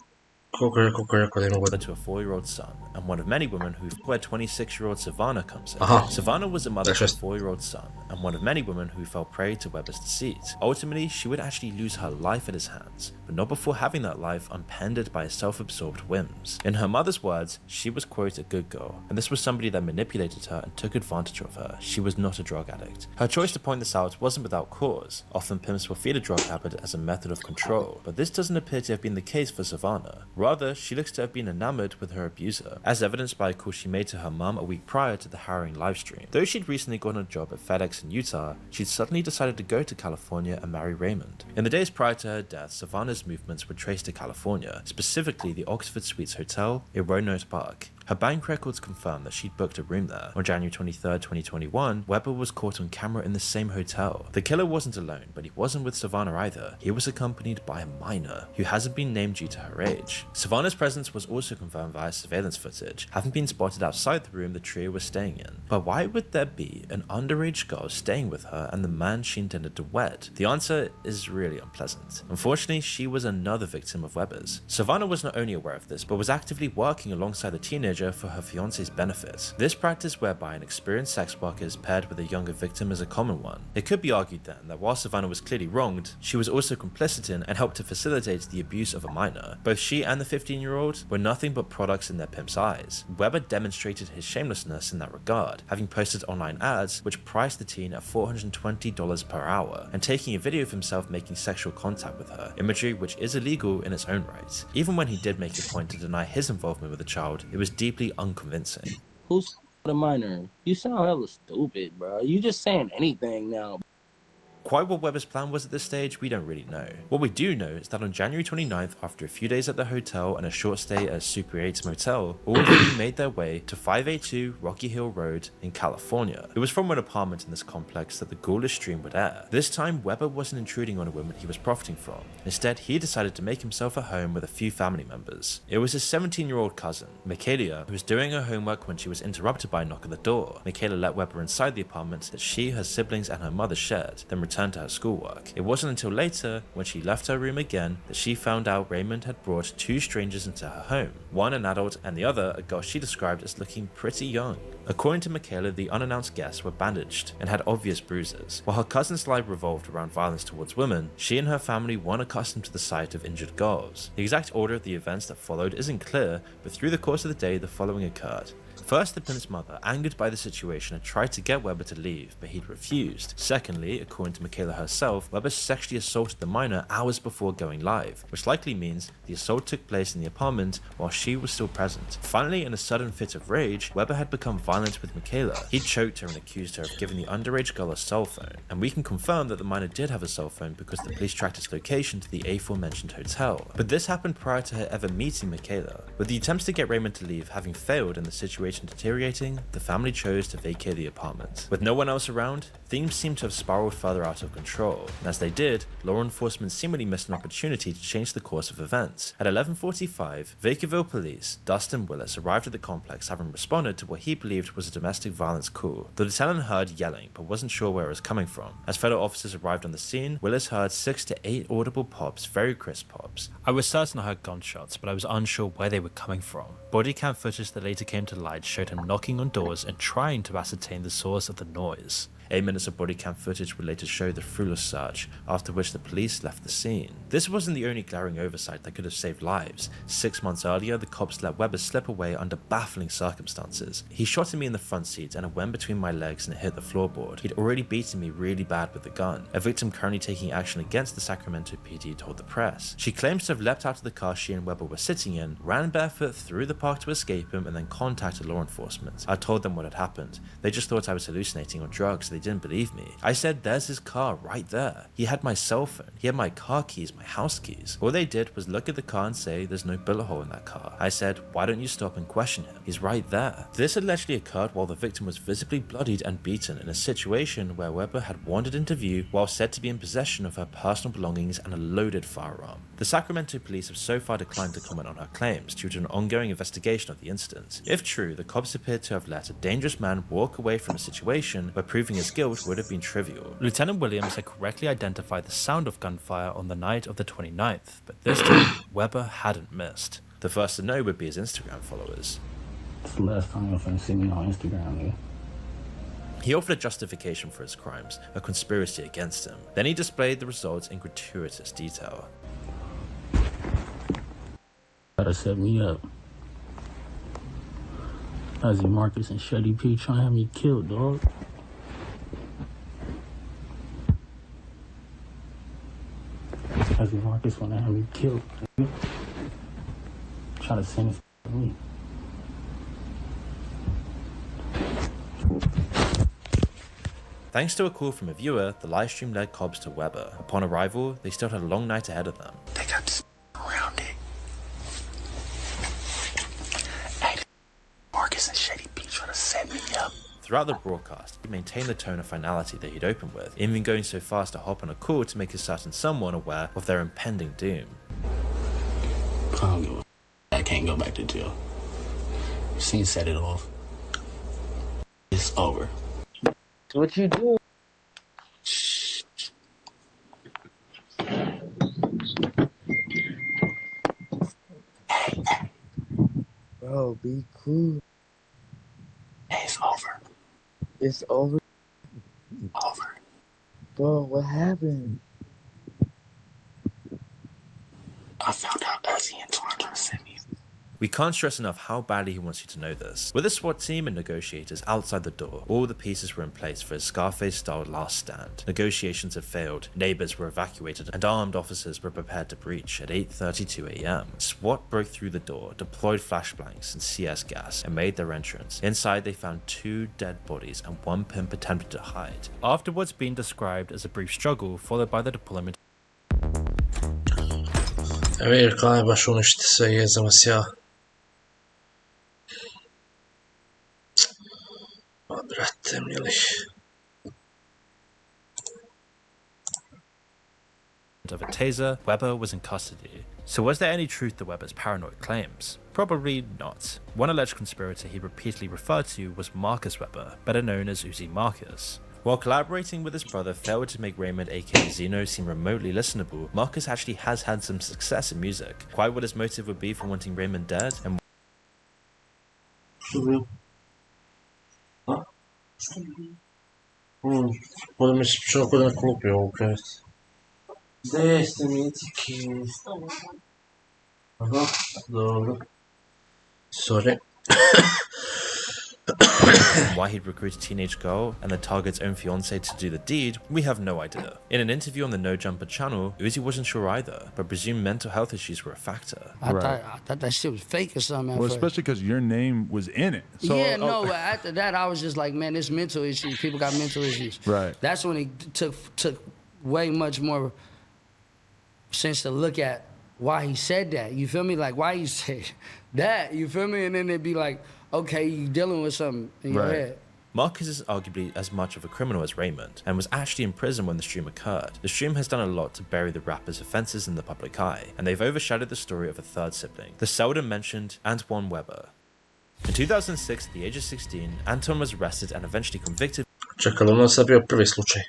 to a 4-year-old son, and one of many women who where 26-year-old Savannah comes in. Savannah was a mother to a 4-year-old son, and one of many women who fell prey to Weber's deceit. Ultimately, she would actually lose her life at his hands, but not before having that life upended by his self-absorbed whims. In her mother's words, she was, quote, a good girl, and this was somebody that manipulated her and took advantage of her. She was not a drug addict. Her choice to point this out wasn't without cause. Often pimps will feed a drug habit as a method of control, but this doesn't appear to have been the case for Savannah. Rather, she looks to have been enamored with her abuser, as evidenced by a call she made to her mum a week prior to the harrowing livestream. Though she'd recently gotten a job at FedEx in Utah, she'd suddenly decided to go to California and marry Raymond. In the days prior to her death, Savannah's movements were traced to California, specifically the Oxford Suites Hotel in Roanoke Park. Her bank records confirmed that she'd booked a room there. On January 23rd, 2021, Weber was caught on camera in the same hotel. The killer wasn't alone, but he wasn't with Savannah either. He was accompanied by a minor, who hasn't been named due to her age. Savannah's presence was also confirmed via surveillance footage, having been spotted outside the room the trio was staying in. But why would there be an underage girl staying with her and the man she intended to wed? The answer is really unpleasant. Unfortunately, she was another victim of Weber's. Savannah was not only aware of this, but was actively working alongside the teenager for her fiance's benefit. This practice whereby an experienced sex worker is paired with a younger victim is a common one. It could be argued then that while Savannah was clearly wronged, she was also complicit in and helped to facilitate the abuse of a minor. Both she and the 15-year-old were nothing but products in their pimp's eyes. Weber demonstrated his shamelessness in that regard, having posted online ads which priced the teen at $420 per hour, and taking a video of himself making sexual contact with her, imagery which is illegal in its own right. Even when he did make a point to deny his involvement with the child, it was deeply unconvincing. Who's the minor? You sound hella stupid, bro. You just saying anything now. Quite what Weber's plan was at this stage, we don't really know. What we do know is that on January 29th, after a few days at the hotel and a short stay at Super 8's motel, all three made their way to 582 Rocky Hill Road in California. It was from an apartment in this complex that the ghoulish stream would air. This time, Weber wasn't intruding on a woman he was profiting from. Instead, he decided to make himself at home with a few family members. It was his 17-year-old cousin, Michaela, who was doing her homework when she was interrupted by a knock at the door. Michaela let Weber inside the apartment that she, her siblings, and her mother shared, then returned to her schoolwork. It wasn't until later, when she left her room again, that she found out Raymond had brought two strangers into her home. One an adult and the other a girl she described as looking pretty young. According to Michaela, the unannounced guests were bandaged and had obvious bruises. While her cousin's life revolved around violence towards women, she and her family weren't accustomed to the sight of injured girls. The exact order of the events that followed isn't clear, but through the course of the day, the following occurred. First, the pimp's mother, angered by the situation, had tried to get Weber to leave, but he'd refused. Secondly, according to Michaela herself, Weber sexually assaulted the minor hours before going live, which likely means the assault took place in the apartment while she was still present. Finally, in a sudden fit of rage, Weber had become violent with Michaela. He choked her and accused her of giving the underage girl a cell phone, and we can confirm that the minor did have a cell phone because the police tracked its location to the aforementioned hotel. But this happened prior to her ever meeting Michaela. With the attempts to get Raymond to leave having failed and the situation deteriorating, the family chose to vacate the apartment. With no one else around, things seemed to have spiraled further out of control, and as they did, law enforcement seemingly missed an opportunity to change the course of events. At 11:45, Vacaville police, Dustin Willis, arrived at the complex having responded to what he believed was a domestic violence call. The lieutenant heard yelling, but wasn't sure where it was coming from. As fellow officers arrived on the scene, Willis heard 6 to 8 audible pops, very crisp pops. I was certain I heard gunshots, but I was unsure where they were coming from. Body cam footage that later came to light showed him knocking on doors and trying to ascertain the source of the noise. 8 minutes of body cam footage would later show the fruitless search, after which the police left the scene. This wasn't the only glaring oversight that could have saved lives. 6 months earlier, the cops let Weber slip away under baffling circumstances. He shot at me in the front seat and it went between my legs and it hit the floorboard. He'd already beaten me really bad with the gun. A victim currently taking action against the Sacramento PD told the press. She claims to have leapt out of the car she and Weber were sitting in, ran barefoot through the park to escape him, and then contacted law enforcement. I told them what had happened. They just thought I was hallucinating on drugs. They didn't believe me. I said, there's his car right there. He had my cell phone. He had my car keys, my house keys. All they did was look at the car and say, there's no bullet hole in that car. I said, why don't you stop and question him? He's right there. This allegedly occurred while the victim was visibly bloodied and beaten in a situation where Weber had wandered into view while said to be in possession of her personal belongings and a loaded firearm. The Sacramento police have so far declined to comment on her claims due to an ongoing investigation of the incident. If true, the cops appeared to have let a dangerous man walk away from a situation where proving his guilt would have been trivial. Lieutenant Williams had correctly identified the sound of gunfire on the night of the 29th, but this time, Weber hadn't missed. The first to know would be his Instagram followers. It's the last time you're finna see me on Instagram, nigga. He offered a justification for his crimes, a conspiracy against him. Then he displayed the results in gratuitous detail. Gotta set me up. Ozzy Marcus and Shetty P trying to have me killed, dog. Ozzy Marcus wanna have me killed, nigga. Trying to send this to me. Thanks to a call from a viewer, the livestream led cops to Weber. Upon arrival, they still had a long night ahead of them. They got around it. kissing shady bitch trying to set me up. Throughout the broadcast, he maintained the tone of finality that he'd opened with, even going so far as to hop on a call to make a certain someone aware of their impending doom. I can't go back to jail. She set it off. It's over. What you do? Bro, be cool. It's over. It's over. Over. Bro, what happened? I found out Uzi and Torn trying to send me. We can't stress enough how badly he wants you to know this. With a SWAT team and negotiators outside the door, all the pieces were in place for his Scarface-style last stand. Negotiations had failed, neighbors were evacuated, and armed officers were prepared to breach at 8:32 AM. SWAT broke through the door, deployed flashbangs and CS gas, and made their entrance. Inside, they found 2 dead bodies and 1 pimp attempted to hide. After what's been described as a brief struggle, followed by the deployment. Evo kanal baš uništi sve, jezam vas ja. Pa brate mili. Of a taser, Weber was in custody. So was there any truth to Weber's paranoid claims? Probably not. One alleged conspirator he repeatedly referred to was Marcus Weber, better known as Uzi Marcus. While collaborating with his brother failed to make Raymond aka Zeno seem remotely listenable, Marcus actually has had some success in music. Quite what his motive would be for wanting Raymond dead and Bude mi se pričalo kod na klupi ovu krevet. Gdje ste mi tiki? Aha, dobro. Sorry. why he'd recruit a teenage girl and the target's own fiancée to do the deed, we have no idea. In an interview on the No Jumper channel, Uzi wasn't sure either, but presumed mental health issues were a factor. I thought that shit was fake or something. Well, especially because your name was in it. So, yeah, no, but after that, I was just like, man, this mental issues. People got mental issues. Right. That's when he took way much more sense to look at why he said that. You feel me? Like, why he said that. You feel me? And then it'd be like, okay, you dealing with something in your head. Marcus is arguably as much of a criminal as Raymond, and was actually in prison when the stream occurred. The stream has done a lot to bury the rapper's offences in the public eye, and they've overshadowed the story of a third sibling, the seldom mentioned Antoine Weber. In 2006, at the age of 16, Anton was arrested and eventually convicted. Čekaj, ono sad bio prvi slučaj?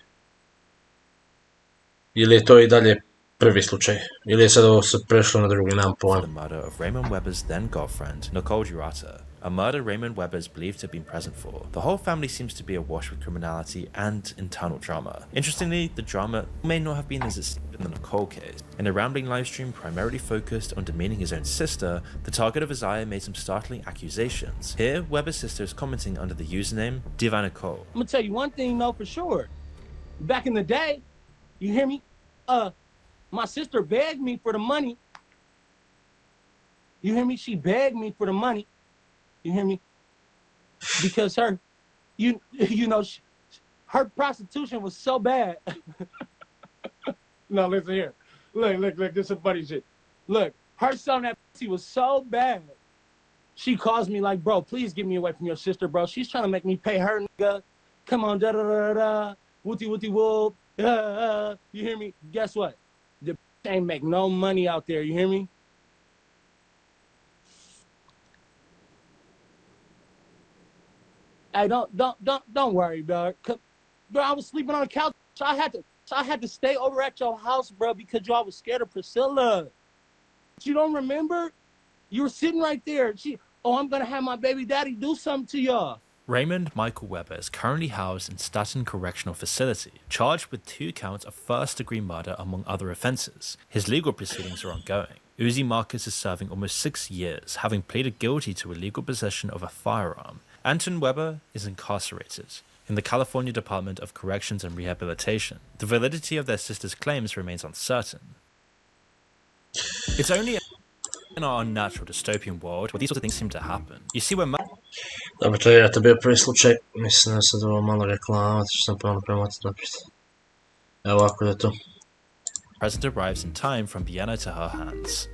Ili je to i dalje prvi slučaj? Ili je sad ovo se prešlo na drugi, nemam pojma. The murder of Raymond Weber's then girlfriend, Nicole Jurata. A murder Raymond Weber is believed to have been present for. The whole family seems to be awash with criminality and internal drama. Interestingly, the drama may not have been as it seemed in the Nicole case. In a rambling livestream primarily focused on demeaning his own sister, the target of his eye made some startling accusations. Here, Weber's sister is commenting under the username Diva Nicole. I'm gonna tell you one thing though for sure. Back in the day, you hear me? My sister begged me for the money. You hear me? She begged me for the money. You hear me? Because her, you know, her prostitution was so bad. No, listen here. Look, this is some funny shit. Look, her son that pussy was so bad. She calls me like, bro, please get me away from your sister, bro. She's trying to make me pay her, nigga. Come on, da-da-da-da, wooty-wooty-whoop. You hear me? Guess what? The ain't make no money out there, you hear me? Hey, don't worry, dog. Bro, I was sleeping on the couch. So I had to stay over at your house, bro, because y'all was scared of Priscilla. You don't remember? You were sitting right there. I'm gonna have my baby daddy do something to y'all. Raymond Michael Weber is currently housed in Staten Correctional Facility, charged with 2 counts of first-degree murder among other offences. His legal proceedings are ongoing. Uzi Marcus is serving almost 6 years, having pleaded guilty to illegal possession of a firearm. Anton Weber is incarcerated in the California Department of Corrections and Rehabilitation. The validity of their sister's claims remains uncertain. It's only in our unnatural dystopian world where these sorts of things seem to happen. You see where Dobro, to je bio prvi slučaj. Mislim da sad ovo malo reklama, što sam pravno premati naprijed. Evo ovako da to. Present arrives in time from Vienna to her hands.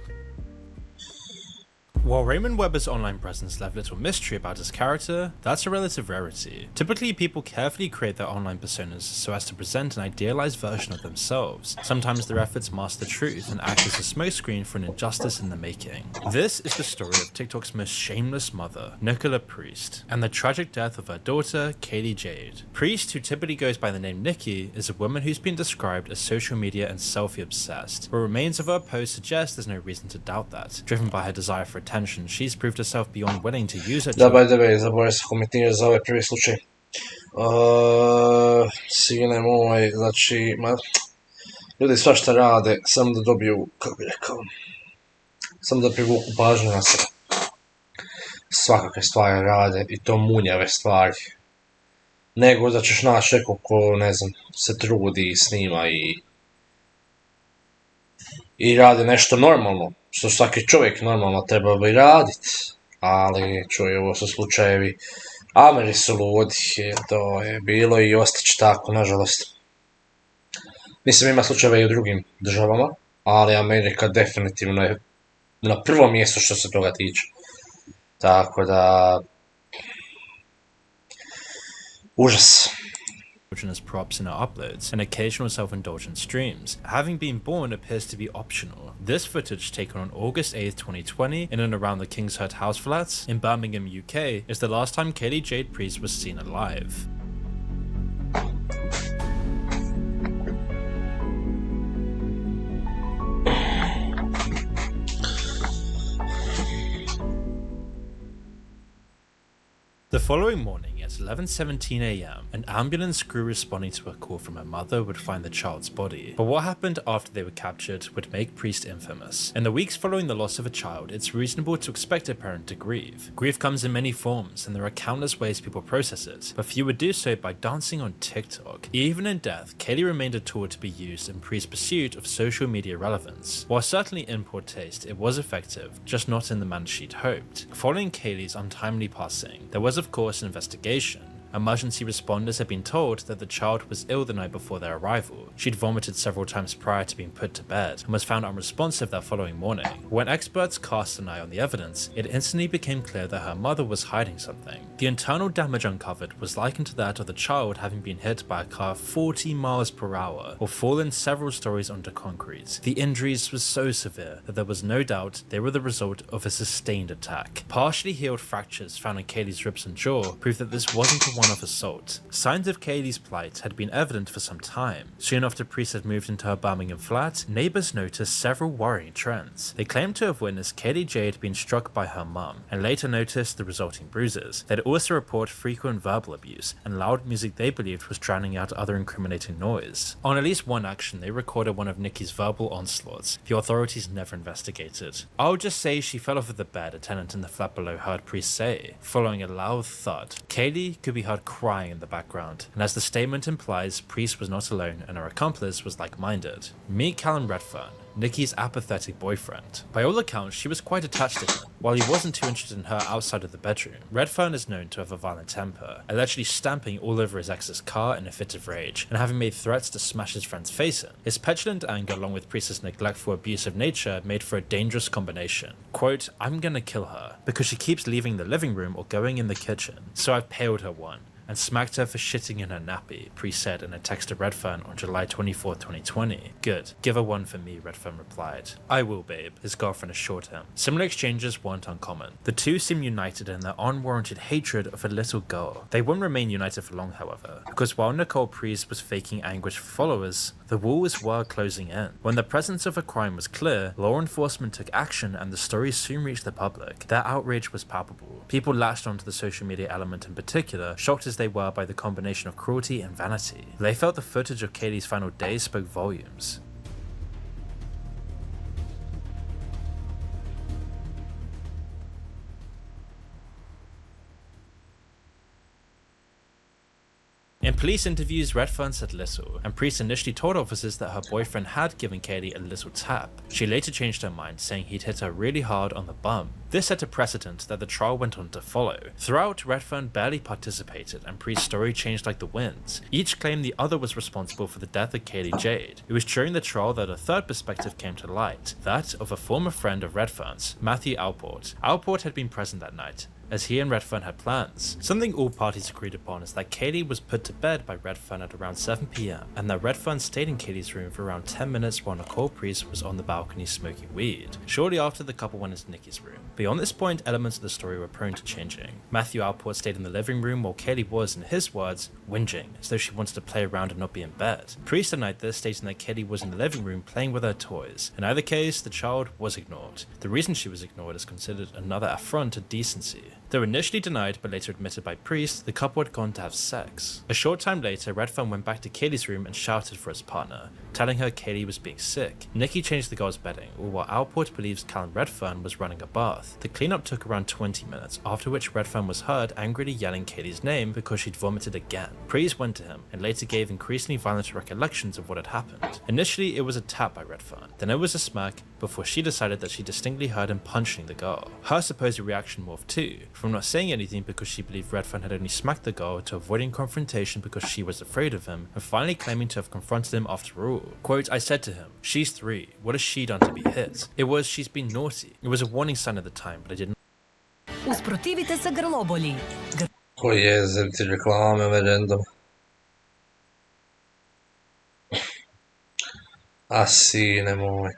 While Raymond Webber's online presence left little mystery about his character, that's a relative rarity. Typically, people carefully create their online personas so as to present an idealized version of themselves. Sometimes their efforts mask the truth and act as a smokescreen for an injustice in the making. This is the story of TikTok's most shameless mother, Nicola Priest, and the tragic death of her daughter, Kaylee Jade. Priest, who typically goes by the name Nikki, is a woman who's been described as social media and selfie obsessed, but remains of her post suggest there's no reason to doubt that. Driven by her desire for attention, she's proved herself beyond willing to use her Da, by the way, zaboravio se komentirati za ovaj prvi slučaj. Sinem ovaj, znači, ljudi svašta rade, samo da dobiju, kako bi rekao, samo da privuku pažnju na sebe. Svakakve stvari rade, i to munjave stvari. Nego da ćeš naći neko ko, ne znam, se trudi i snima i radi nešto normalno, što svaki čovjek normalno treba bi raditi. Ali, čuj, ovo su slučajevi, Ameri su ludi, to je bilo i ostaće tako, nažalost. Mislim, ima slučajeva i u drugim državama, ali Amerika definitivno je na prvom mjestu što se toga tiče. Tako da... užas. As props in her uploads and occasional self-indulgent streams. Having been born appears to be optional. This footage, taken on August 8th, 2020 in and around the King's Head house flats in Birmingham, UK, is the last time Kaylee Jade Priest was seen alive. The following morning, at 11:17 AM, an ambulance crew responding to a call from her mother would find the child's body. But what happened after they were captured would make Priest infamous. In the weeks following the loss of a child, it's reasonable to expect a parent to grieve. Grief comes in many forms, and there are countless ways people process it, but few would do so by dancing on TikTok. Even in death, Kaylee remained a tool to be used in Priest's pursuit of social media relevance. While certainly in poor taste, it was effective, just not in the manner she'd hoped. Following Kaylee's untimely passing, there was of course an investigation. Emergency responders had been told that the child was ill the night before their arrival. She'd vomited several times prior to being put to bed and was found unresponsive that following morning. When experts cast an eye on the evidence, it instantly became clear that her mother was hiding something. The internal damage uncovered was likened to that of the child having been hit by a car 40 miles per hour or fallen several stories onto concrete. The injuries were so severe that there was no doubt they were the result of a sustained attack. Partially healed fractures found in Kaylee's ribs and jaw proved that this wasn't a one-off assault. Signs of Kaylee's plight had been evident for some time. Soon after Priest had moved into her Birmingham flat, neighbours noticed several worrying trends. They claimed to have witnessed Kaylee Jade being struck by her mum, and later noticed the resulting bruises. They'd also report frequent verbal abuse and loud music they believed was drowning out other incriminating noise. On at least one action, they recorded one of Nikki's verbal onslaughts. The authorities never investigated. I'll just say she fell off of the bed, a tenant in the flat below heard Priest say. Following a loud thud, Kaylee could be heard crying in the background, and as the statement implies, Priest was not alone and her accomplice was like-minded. Meet Callum Redfern, Nikki's apathetic boyfriend. By all accounts, she was quite attached to him, while he wasn't too interested in her outside of the bedroom. Redfern is known to have a violent temper, allegedly stamping all over his ex's car in a fit of rage, and having made threats to smash his friend's face in. His petulant anger along with Priest's neglectful, abusive nature made for a dangerous combination. Quote, "I'm gonna kill her, because she keeps leaving the living room or going in the kitchen, so I've paled her one and smacked her for shitting in her nappy," Priest said in a text to Redfern on July 24, 2020. "Good. Give her one for me," Redfern replied. "I will, babe," his girlfriend assured him. Similar exchanges weren't uncommon. The two seem united in their unwarranted hatred of a little girl. They wouldn't remain united for long, however, because while Nicole Priest was faking anguish for followers, the walls were closing in. When the presence of a crime was clear, law enforcement took action and the story soon reached the public. Their outrage was palpable. People latched onto the social media element in particular, shocked as they were by the combination of cruelty and vanity. They felt the footage of Kaylee's final days spoke volumes. In police interviews, Redfern said little, and Priest initially told officers that her boyfriend had given Katie a little tap. She later changed her mind, saying he'd hit her really hard on the bum. This set a precedent that the trial went on to follow. Throughout, Redfern barely participated, and Priest's story changed like the wind. Each claimed the other was responsible for the death of Katie Jade. It was during the trial that a third perspective came to light, that of a former friend of Redfern's, Matthew Alport. Alport had been present that night, as he and Redfern had plans. Something all parties agreed upon is that Katie was put to bed by Redfern at around 7 PM, and that Redfern stayed in Katie's room for around 10 minutes while Nicole Priest was on the balcony smoking weed. Shortly after, the couple went into Nikki's room. Beyond this point, elements of the story were prone to changing. Matthew Alport stayed in the living room while Katie was, in his words, whinging, as though she wanted to play around and not be in bed. Priest denied this, stating that Katie was in the living room playing with her toys. In either case, the child was ignored. The reason she was ignored is considered another affront to decency. Though initially denied but later admitted by Priest, the couple had gone to have sex. A short time later, Redfern went back to Katie's room and shouted for his partner, telling her Katie was being sick. Nikki changed the girl's bedding, all while Alport believes Callum Redfern was running a bath. The cleanup took around 20 minutes, after which Redfern was heard angrily yelling Katie's name because she'd vomited again. Priest went to him and later gave increasingly violent recollections of what had happened. Initially, it was a tap by Redfern, then it was a smack, before she decided that she distinctly heard him punching the girl. Her supposed reaction morphed too, from not saying anything because she believed Redfern had only smacked the girl, to avoiding confrontation because she was afraid of him, and finally claiming to have confronted him after all. Quote, I said to him, she's 3, what has she done to be hit? It was, she's been naughty. It was a warning sign at the time, but I didn't. Usprotivite se grlobolji. Koji je ti reklame, legendom. A sine moj.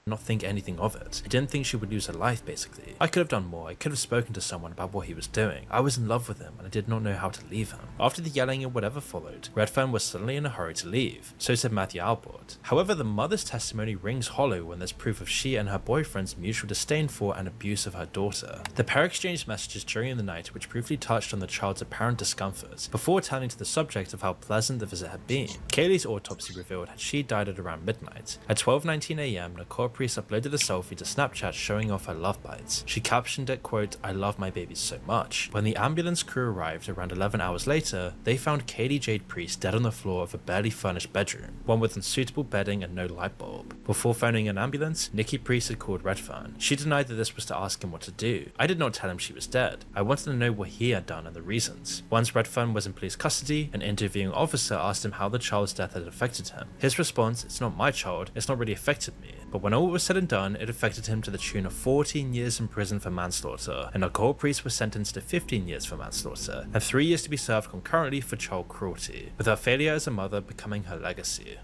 Not think anything of it. I didn't think she would lose her life, basically. I could have done more. I could have spoken to someone about what he was doing. I was in love with him and I did not know how to leave him. After the yelling and whatever followed, Redfern was suddenly in a hurry to leave. So said Matthew Alport. However, the mother's testimony rings hollow when there's proof of she and her boyfriend's mutual disdain for and abuse of her daughter. The pair exchanged messages during the night which briefly touched on the child's apparent discomfort, before turning to the subject of how pleasant the visit had been. Kaylee's autopsy revealed that she died at around midnight. At 12:19 AM, Nicole Priest uploaded a selfie to Snapchat showing off her love bites. She captioned it, quote, I love my babies so much. When the ambulance crew arrived around 11 hours later, they found Katie Jade Priest dead on the floor of a barely furnished bedroom, one with unsuitable bedding and no light bulb. Before phoning an ambulance, Nikki Priest had called Redfern. She denied that this was to ask him what to do. I did not tell him she was dead. I wanted to know what he had done and the reasons. Once Redfern was in police custody, an interviewing officer asked him how the child's death had affected him. His response, it's not my child, it's not really affected me. But when all was said and done, it affected him to the tune of 14 years in prison for manslaughter, and Nicole Priest was sentenced to 15 years for manslaughter, and 3 years to be served concurrently for child cruelty, with her failure as a mother becoming her legacy.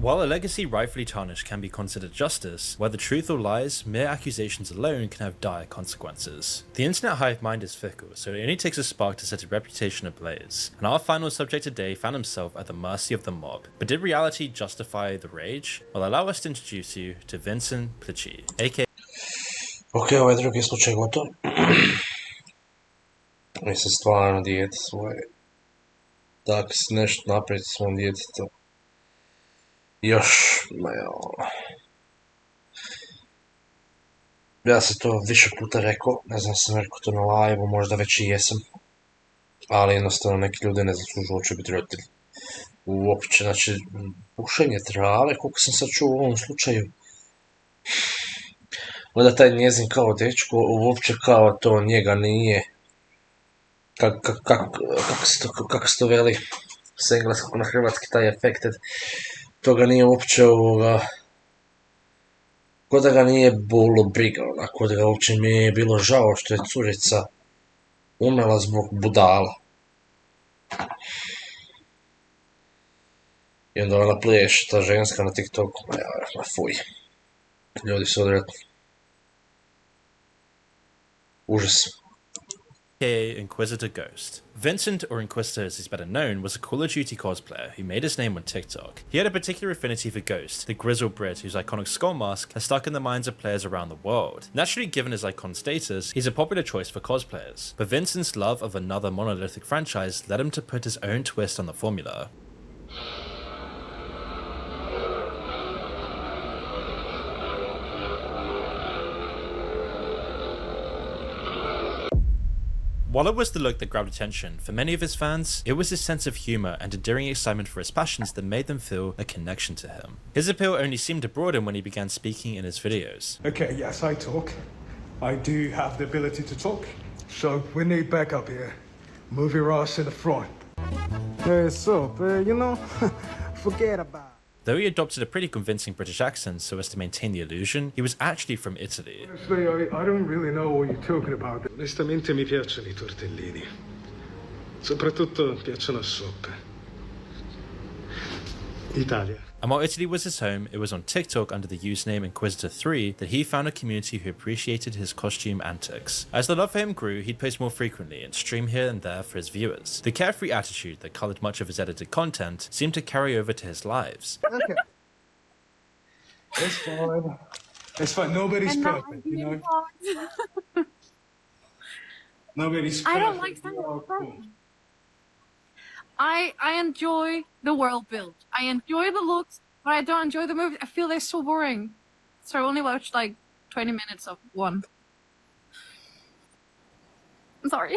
While a legacy rightfully tarnished can be considered justice, whether truth or lies, mere accusations alone can have dire consequences. The internet hive mind is fickle, so it only takes a spark to set a reputation ablaze, and our final subject today found himself at the mercy of the mob. But did reality justify the rage? Well, allow us to introduce you to Vincent Plici, aka... Ok, ovaj drugi slučaj gotov. Mislim, stvarno dijete svoje. Tako si nešto napraviti svom djetetu. Još, ja sam to više puta rekao, ne znam sam rekao to na live-u, možda već i jesam, ali jednostavno neki ljudi ne zaslužuju uopće biti roditelji. Uopće, znači, pušenje trave, koliko sam sad čuo u ovom slučaju, onda taj njezin kao dečko, uopće kao to njega nije, kako se to veli, s engleskog na hrvatski, taj affected, toga nije uopće ovoga, ko da ga nije bolo briga, onako da ga uopće mi je bilo žao što je curica umrela zbog budala. I onda ona pleše, ta ženska na TikToku, ma fuj, ljudi su odvratni. Užas. aka Inquisitor Ghost. Vincent, or Inquisitor as he's better known, was a Call of Duty cosplayer who made his name on TikTok. He had a particular affinity for Ghost, the grizzled Brit whose iconic skull mask has stuck in the minds of players around the world. Naturally, given his icon status, he's a popular choice for cosplayers. But Vincent's love of another monolithic franchise led him to put his own twist on the formula. While it was the look that grabbed attention, for many of his fans, it was his sense of humor and enduring excitement for his passions that made them feel a connection to him. His appeal only seemed to broaden when he began speaking in his videos. Okay, yes, I talk. I do have the ability to talk. So we need backup here. Move your ass in the front. Hey, so, you know, forget about it. Though he adopted a pretty convincing British accent so as to maintain the illusion, he was actually from Italy. Honestly, I don't really know what you're talking about. Onestamente mi piacciono I tortellini. Soprattutto piacciono a soppa. Italia. And while Italy was his home, it was on TikTok under the username Inquisitor3 that he found a community who appreciated his costume antics. As the love for him grew, he'd post more frequently and stream here and there for his viewers. The carefree attitude that coloured much of his edited content seemed to carry over to his lives. Okay. It's fine. It's fine. Nobody's perfect, you know? Nobody's perfect. I don't like standing I enjoy the world build. I enjoy the looks, but I don't enjoy the movies. I feel they're so boring. So I only watched like 20 minutes of one. I'm sorry.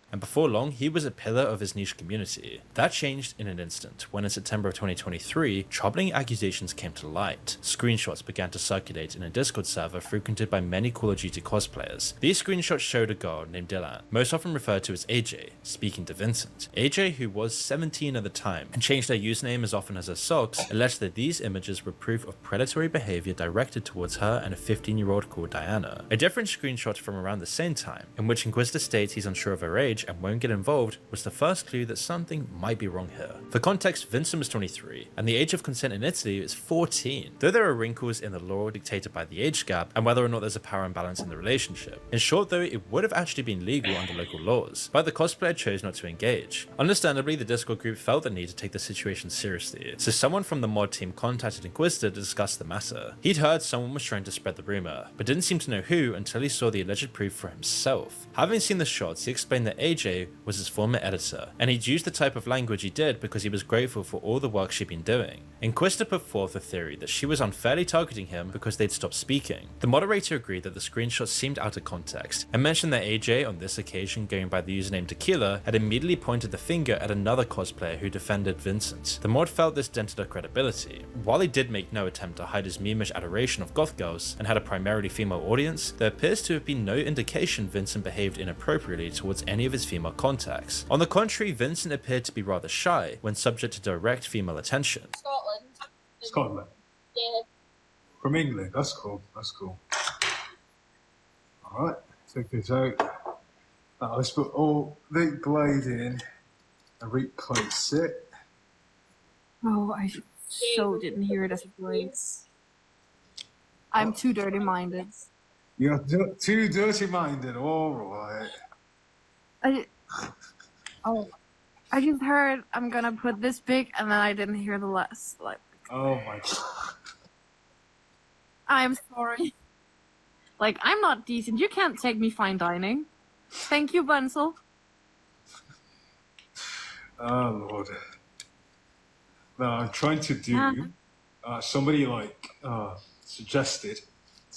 And before long, he was a pillar of his niche community. That changed in an instant, when in September of 2023, troubling accusations came to light. Screenshots began to circulate in a Discord server frequented by many Call of Duty cosplayers. These screenshots showed a girl named Dylan, most often referred to as AJ, speaking to Vincent. AJ, who was 17 at the time, and changed her username as often as her socks, alleged that these images were proof of predatory behavior directed towards her and a 15-year-old called Diana. A different screenshot from around the same time, in which Inquisitor states he's unsure of her age and won't get involved, was the first clue that something might be wrong here. For context, Vincent was 23, and the age of consent in Italy is 14, though there are wrinkles in the law dictated by the age gap and whether or not there's a power imbalance in the relationship. In short though, it would have actually been legal under local laws, but the cosplayer chose not to engage. Understandably, the Discord group felt the need to take the situation seriously, so someone from the mod team contacted Inquisitor to discuss the matter. He'd heard someone was trying to spread the rumor, but didn't seem to know who until he saw the alleged proof for himself. Having seen the shots, he explained that AJ was his former editor, and he'd used the type of language he did because he was grateful for all the work she'd been doing. Inquisitor put forth the theory that she was unfairly targeting him because they'd stopped speaking. The moderator agreed that the screenshots seemed out of context, and mentioned that AJ, on this occasion going by the username Tequila, had immediately pointed the finger at another cosplayer who defended Vincent. The mod felt this dented her credibility. While he did make no attempt to hide his memeish adoration of goth girls, and had a primarily female audience, there appears to have been no indication Vincent behaved inappropriately towards any of his female contacts. On the contrary, Vincent appeared to be rather shy when subject to direct female attention. Scotland. Yeah. From England. That's cool. That's cool. Alright, check this out. Now let's put all the blade in and replace it. Oh, I so didn't hear it as a voice. I'm too dirty-minded. You're too dirty-minded, alright. I just heard I'm gonna put this big, and then I didn't hear the last. Like, Oh my god. I'm sorry. Like, I'm not decent. You can't take me fine dining. Thank you, Bunsel. Oh lord. No, I'm trying to do. Somebody suggested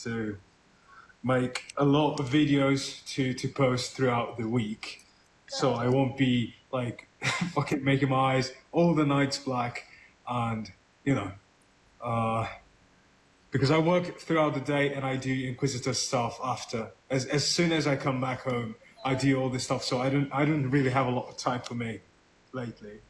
to make a lot of videos to post throughout the week, so I won't be like fucking making my eyes all the nights black, and you know, because I work throughout the day and I do Inquisitor stuff after. As soon as I come back home, I do all this stuff, so I don't really have a lot of time for me lately.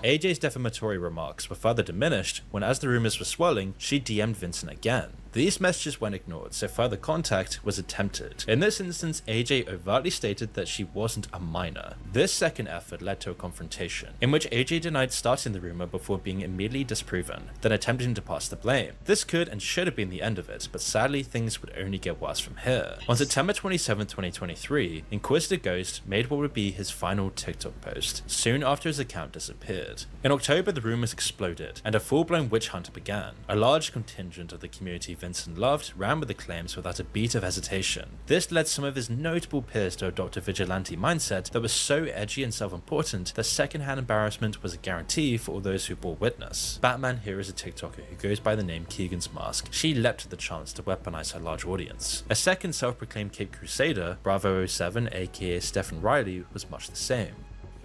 AJ's defamatory remarks were further diminished when, as the rumors were swelling, she DM'd Vincent again. These messages went ignored, so further contact was attempted. In this instance, AJ overtly stated that she wasn't a minor. This second effort led to a confrontation, in which AJ denied starting the rumor before being immediately disproven, then attempting to pass the blame. This could and should have been the end of it, but sadly things would only get worse from here. On September 27, 2023, Inquisitor Ghost made what would be his final TikTok post, soon after his account disappeared. In October, the rumors exploded, and a full-blown witch hunt began. A large contingent of the community Vincent loved ran with the claims without a beat of hesitation. This led some of his notable peers to adopt a vigilante mindset that was so edgy and self-important that secondhand embarrassment was a guarantee for all those who bore witness. Batman here is a TikToker who goes by the name Keegan's Mask. She leapt at the chance to weaponize her large audience. A second self-proclaimed Cape Crusader, Bravo07 aka Stephen Riley, was much the same.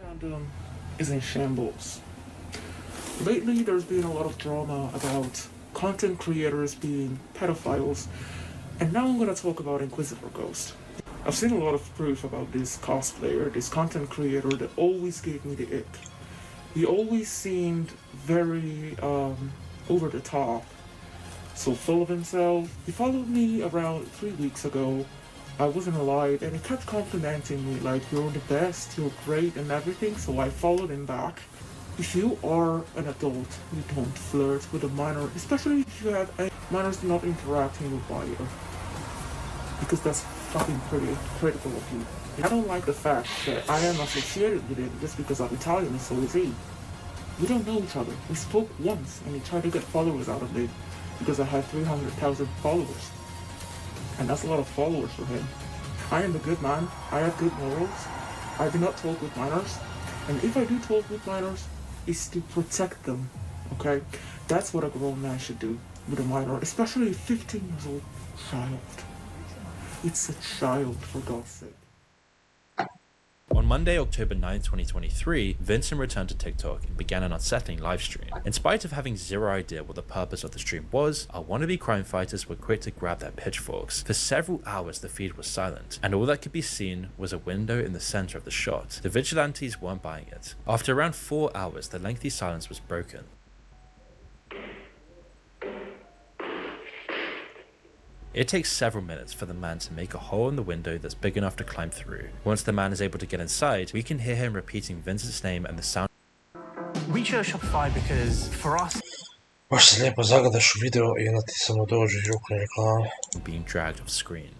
Fandom is in shambles. Lately, there's been a lot of drama about content creators being pedophiles, and now I'm gonna talk about Inquisitor Ghost. I've seen a lot of proof about this cosplayer, this content creator that always gave me the ick. He always seemed very over the top, so full of himself. He followed me around 3 weeks ago. I wasn't alive, and he kept complimenting me like, you're the best, you're great and everything, so I followed him back. If you are an adult, you don't flirt with a minor, especially if you have minors not interacting with you, because that's fucking pretty critical of you. I don't like the fact that I am associated with him just because I'm Italian and so is he. We don't know each other. We spoke once and he tried to get followers out of me because I had 300,000 followers. And that's a lot of followers for him. I am a good man. I have good morals. I do not talk with minors. And if I do talk with minors, it's to protect them, okay? That's what a grown man should do with a minor, especially a 15-year-old child. It's a child, for God's sake. On Monday, October 9, 2023, Vincent returned to TikTok and began an unsettling livestream. In spite of having zero idea what the purpose of the stream was, our wannabe crime fighters were quick to grab their pitchforks. For several hours, the feed was silent, and all that could be seen was a window in the center of the shot. The vigilantes weren't buying it. After around 4 hours, the lengthy silence was broken. It takes several minutes for the man to make a hole in the window that's big enough to climb through. Once the man is able to get inside, we can hear him repeating Vincent's name and the sound. We chose Shopify because for us, Baš se lijepo zagledaš u video i onda ti samo dođe i ukne reklama. Being dragged off screen.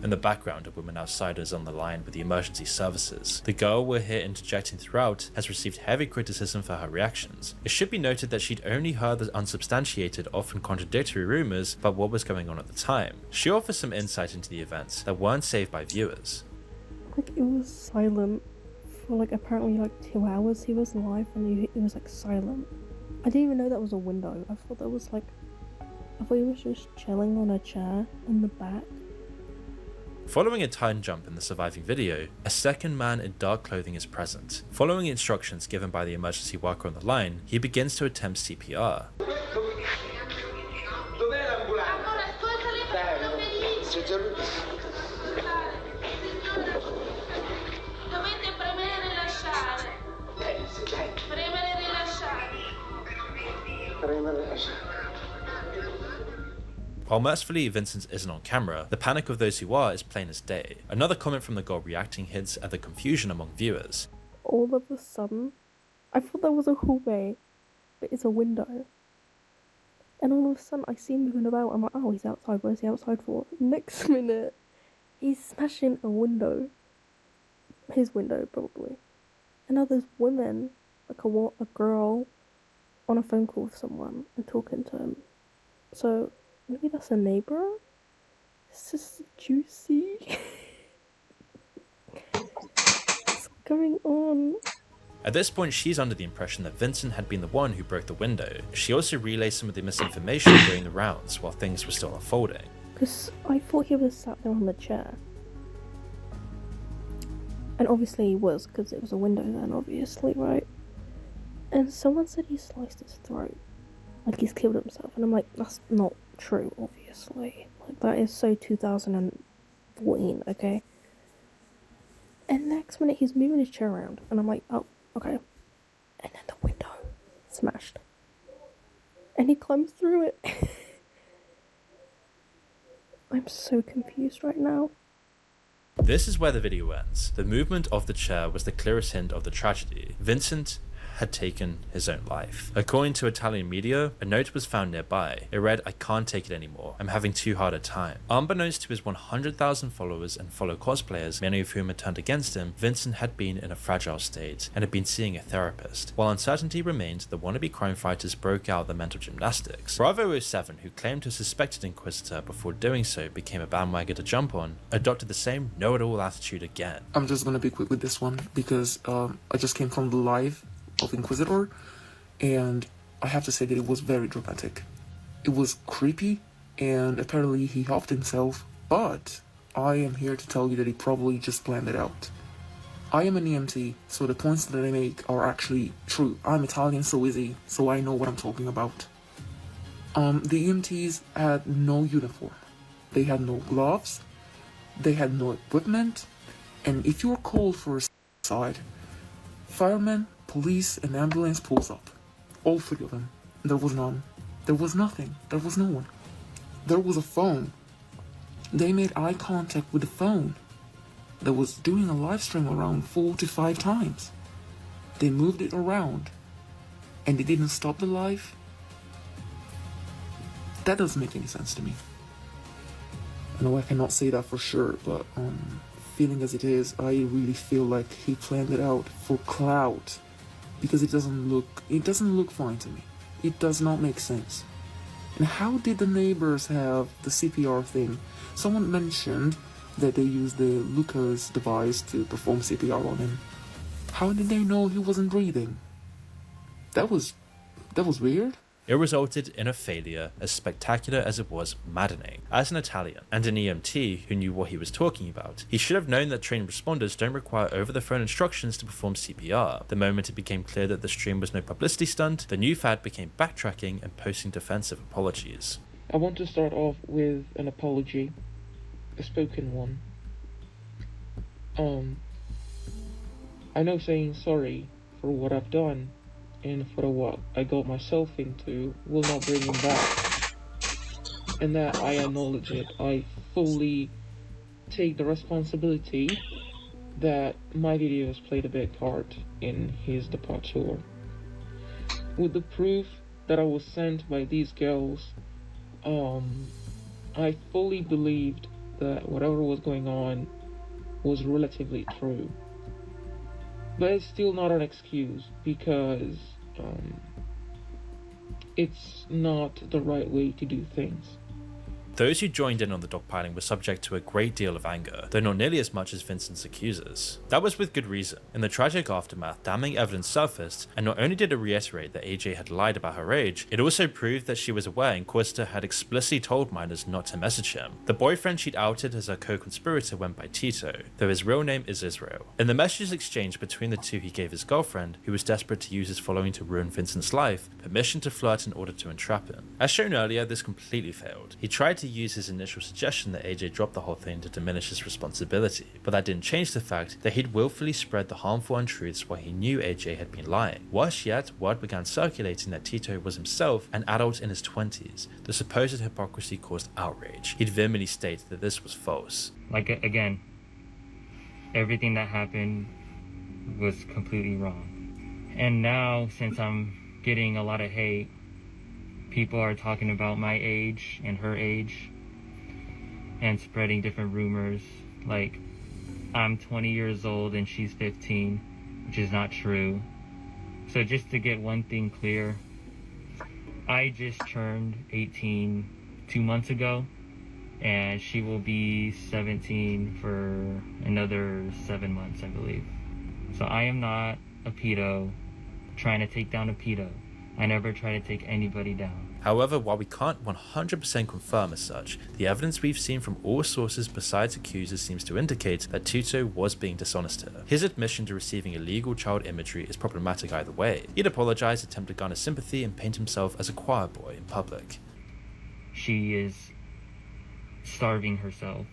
In the background, a woman outside is on the line with the emergency services. The girl we'll hear interjecting throughout has received heavy criticism for her reactions. It should be noted that she'd only heard the unsubstantiated, often contradictory rumors about what was going on at the time. She offers some insight into the events that weren't saved by viewers. Like, it was silent for like apparently like 2 hours. He was live and it was like silent. I didn't even know that was a window. I thought he was just chilling on a chair in the back. Following a time jump in the surviving video, a second man in dark clothing is present. Following instructions given by the emergency worker on the line, he begins to attempt CPR. While mercifully Vincent isn't on camera, the panic of those who are is plain as day. Another comment from the girl reacting hints at the confusion among viewers. All of a sudden, I thought that was a hallway, but it's a window. And all of a sudden I see him moving about. I'm like, oh, he's outside. Where's he outside for? Next minute, he's smashing a window. His window, probably. And now there's women, like a girl, on a phone call with someone and talking to him. So maybe that's a neighbor? This is juicy. What's going on? At this point, she's under the impression that Vincent had been the one who broke the window. She also relays some of the misinformation going the rounds while things were still unfolding. Because I thought he was sat there on the chair. And obviously he was, because it was a window then, obviously, right? And someone said he sliced his throat. Like he's killed himself. And I'm like, that's not true, obviously. Like, that is so 2014, okay? And next minute he's moving his chair around. And I'm like, oh, okay. And then the window smashed. And he climbs through it. I'm so confused right now. This is where the video ends. The movement of the chair was the clearest hint of the tragedy. Vincent had taken his own life. According to Italian media, a note was found nearby. It read, "I can't take it anymore. I'm having too hard a time." Unbeknownst to his 100,000 followers and fellow cosplayers, many of whom had turned against him, Vincent had been in a fragile state and had been seeing a therapist. While uncertainty remained, the wannabe crime fighters broke out the mental gymnastics. Bravo07, who claimed to have suspected Inquisitor before doing so became a bandwagon to jump on, adopted the same know-it-all attitude again. I'm just gonna be quick with this one because I just came from the live of Inquisitor, and I have to say that it was very dramatic. It was creepy, and apparently he helped himself, but I am here to tell you that he probably just planned it out. I am an EMT, so the points that I make are actually true. I'm Italian, so easy, so I know what I'm talking about. The EMTs had no uniform. They had no gloves, they had no equipment, and if you were called for a side, firemen, police, and ambulance pulls up. All three of them. There was none. There was nothing. There was no one. There was a phone. They made eye contact with the phone that was doing a live stream around 4 to 5 times. They moved it around, and they didn't stop the live. That doesn't make any sense to me. I know I cannot say that for sure, but feeling as it is, I really feel like he planned it out for clout, because it doesn't look fine to me. It does not make sense. And how did the neighbors have the CPR thing? Someone mentioned that they used the Lucas device to perform CPR on him. How did they know he wasn't breathing? That was weird. It resulted in a failure as spectacular as it was maddening. As an Italian and an EMT who knew what he was talking about, he should have known that trained responders don't require over-the-phone instructions to perform CPR. The moment it became clear that the stream was no publicity stunt, the new fad became backtracking and posting defensive apologies. I want to start off with an apology, a spoken one. I know saying sorry for what I've done and for what I got myself into will not bring him back. And that I acknowledge it. I fully take the responsibility that my videos played a big part in his departure. With the proof that I was sent by these girls, I fully believed that whatever was going on was relatively true. But it's still not an excuse, because it's not the right way to do things. Those who joined in on the dogpiling were subject to a great deal of anger, though not nearly as much as Vincent's accusers. That was with good reason. In the tragic aftermath, damning evidence surfaced, and not only did it reiterate that AJ had lied about her age, it also proved that she was aware Inquisitor had explicitly told minors not to message him. The boyfriend she'd outed as her co-conspirator went by Tito, though his real name is Israel. In the messages exchanged between the two, he gave his girlfriend, who was desperate to use his following to ruin Vincent's life, permission to flirt in order to entrap him. As shown earlier, this completely failed. He tried to use his initial suggestion that AJ drop the whole thing to diminish his responsibility, but that didn't change the fact that he'd willfully spread the harmful untruths while he knew AJ had been lying. Worse yet, word began circulating that Tito was himself an adult in his 20s. The supposed hypocrisy caused outrage. He'd vehemently stated that this was false. Like, again, everything that happened was completely wrong. And now, since I'm getting a lot of hate, people are talking about my age and her age and spreading different rumors, like I'm 20 years old and she's 15, which is not true. So just to get one thing clear, I just turned 18 2 months ago, and she will be 17 for another 7 months, I believe. So I am not a pedo, trying to take down a pedo. I never try to take anybody down. However, while we can't 100% confirm as such, the evidence we've seen from all sources besides accusers seems to indicate that Tuto was being dishonest here. His admission to receiving illegal child imagery is problematic either way. He'd apologize, attempt to garner sympathy, and paint himself as a choir boy in public. She is starving herself,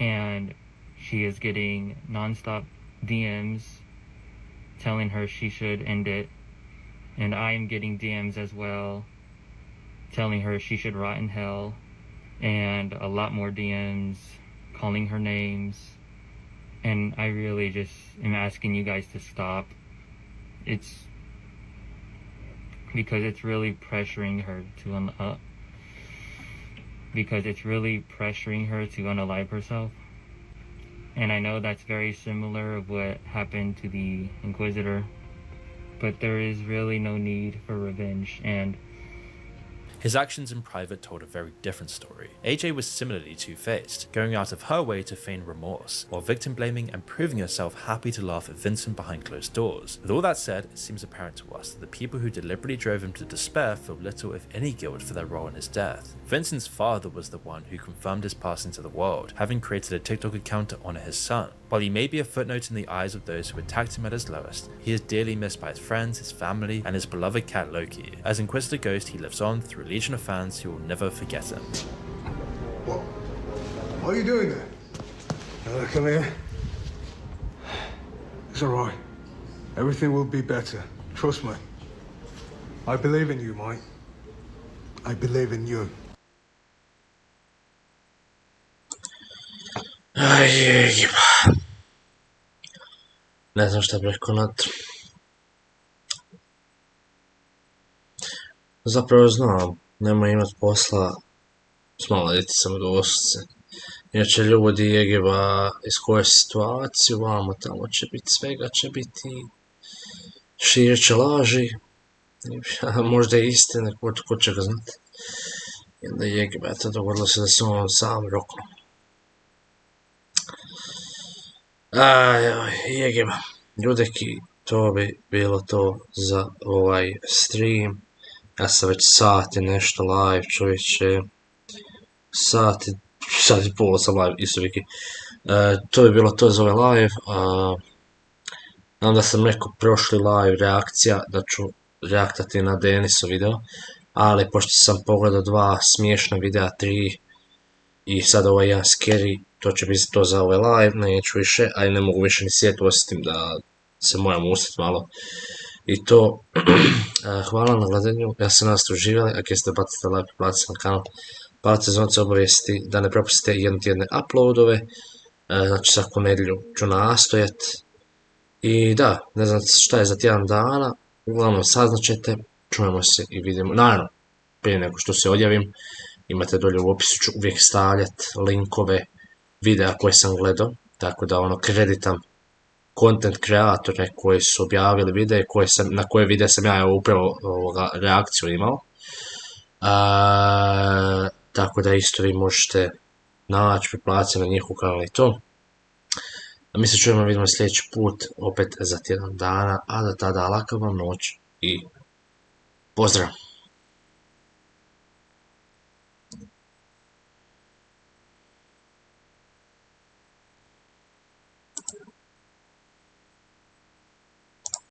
and she is getting non-stop DMs telling her she should end it, and I am getting DMs as well telling her she should rot in hell, and a lot more DMs calling her names, and I really just am asking you guys to stop. It's because it's really pressuring her to unalive herself. And I know that's very similar of what happened to the Inquisitor, but there is really no need for revenge. And his actions in private told a very different story. AJ was similarly two-faced, going out of her way to feign remorse, while victim blaming and proving herself happy to laugh at Vincent behind closed doors. With all that said, it seems apparent to us that the people who deliberately drove him to despair feel little if any guilt for their role in his death. Vincent's father was the one who confirmed his passing to the world, having created a TikTok account to honor his son. While he may be a footnote in the eyes of those who attacked him at his lowest, he is dearly missed by his friends, his family, and his beloved cat Loki. As Inquisitor Ghost, he lives on through a legion of fans who will never forget him. What are you doing there? Come here. It's alright. Everything will be better. Trust me. I believe in you, Mike. I believe in you. Ne znam šta bi rekao na to. Zapravo znam, nema imat posla s maloljetnicama doslovce. Inače ljudi jegiva iskoriste situaciju, vamo tamo će biti svega, će biti širit će laži, možda i istine, ko će ga znati. I onda jegiva, eto, dogodilo se da se on sam rokno. Jegiva, ljudeki, to bi bilo to za ovaj stream. Ja sam već sat i nešto live, čovječe. Sat i pol sam live, isto Viki. To bi bilo to za ovaj live. Znam da sam rekao prošli live reakcija, da ću reaktati na Denisov video. Ali pošto sam pogledao 2 smiješna videa, 3 i sad ovaj jedan scary, to će biti to za ovaj live, neću više, ali ne mogu više ni sjetiti, osim da se moram ustati malo. I to, hvala na gledanju, ja se nadam da ste uživjeli, ako jeste bacite like, platite na kanal, palite zvonce obavijesti da ne propustite jednotjedne uploadove, znači svaku nedjelju ću nastojat. I da, ne znam šta je za tjedan dana, uglavnom saznaćete, čujemo se i vidimo, naravno, prije nego što se odjavim, imate dolje u opisu, ću uvijek stavljati linkove videa koje sam gledao, tako da kreditam content kreatore koji su objavili videe, na koje videe sam ja upravo reakciju imao. Tako da isto vi možete naći, priplatiti na njihov kanal i to. A mi se čujemo, vidimo sljedeći put, opet za tjedan dana, a do tada laka vam noć i pozdrav!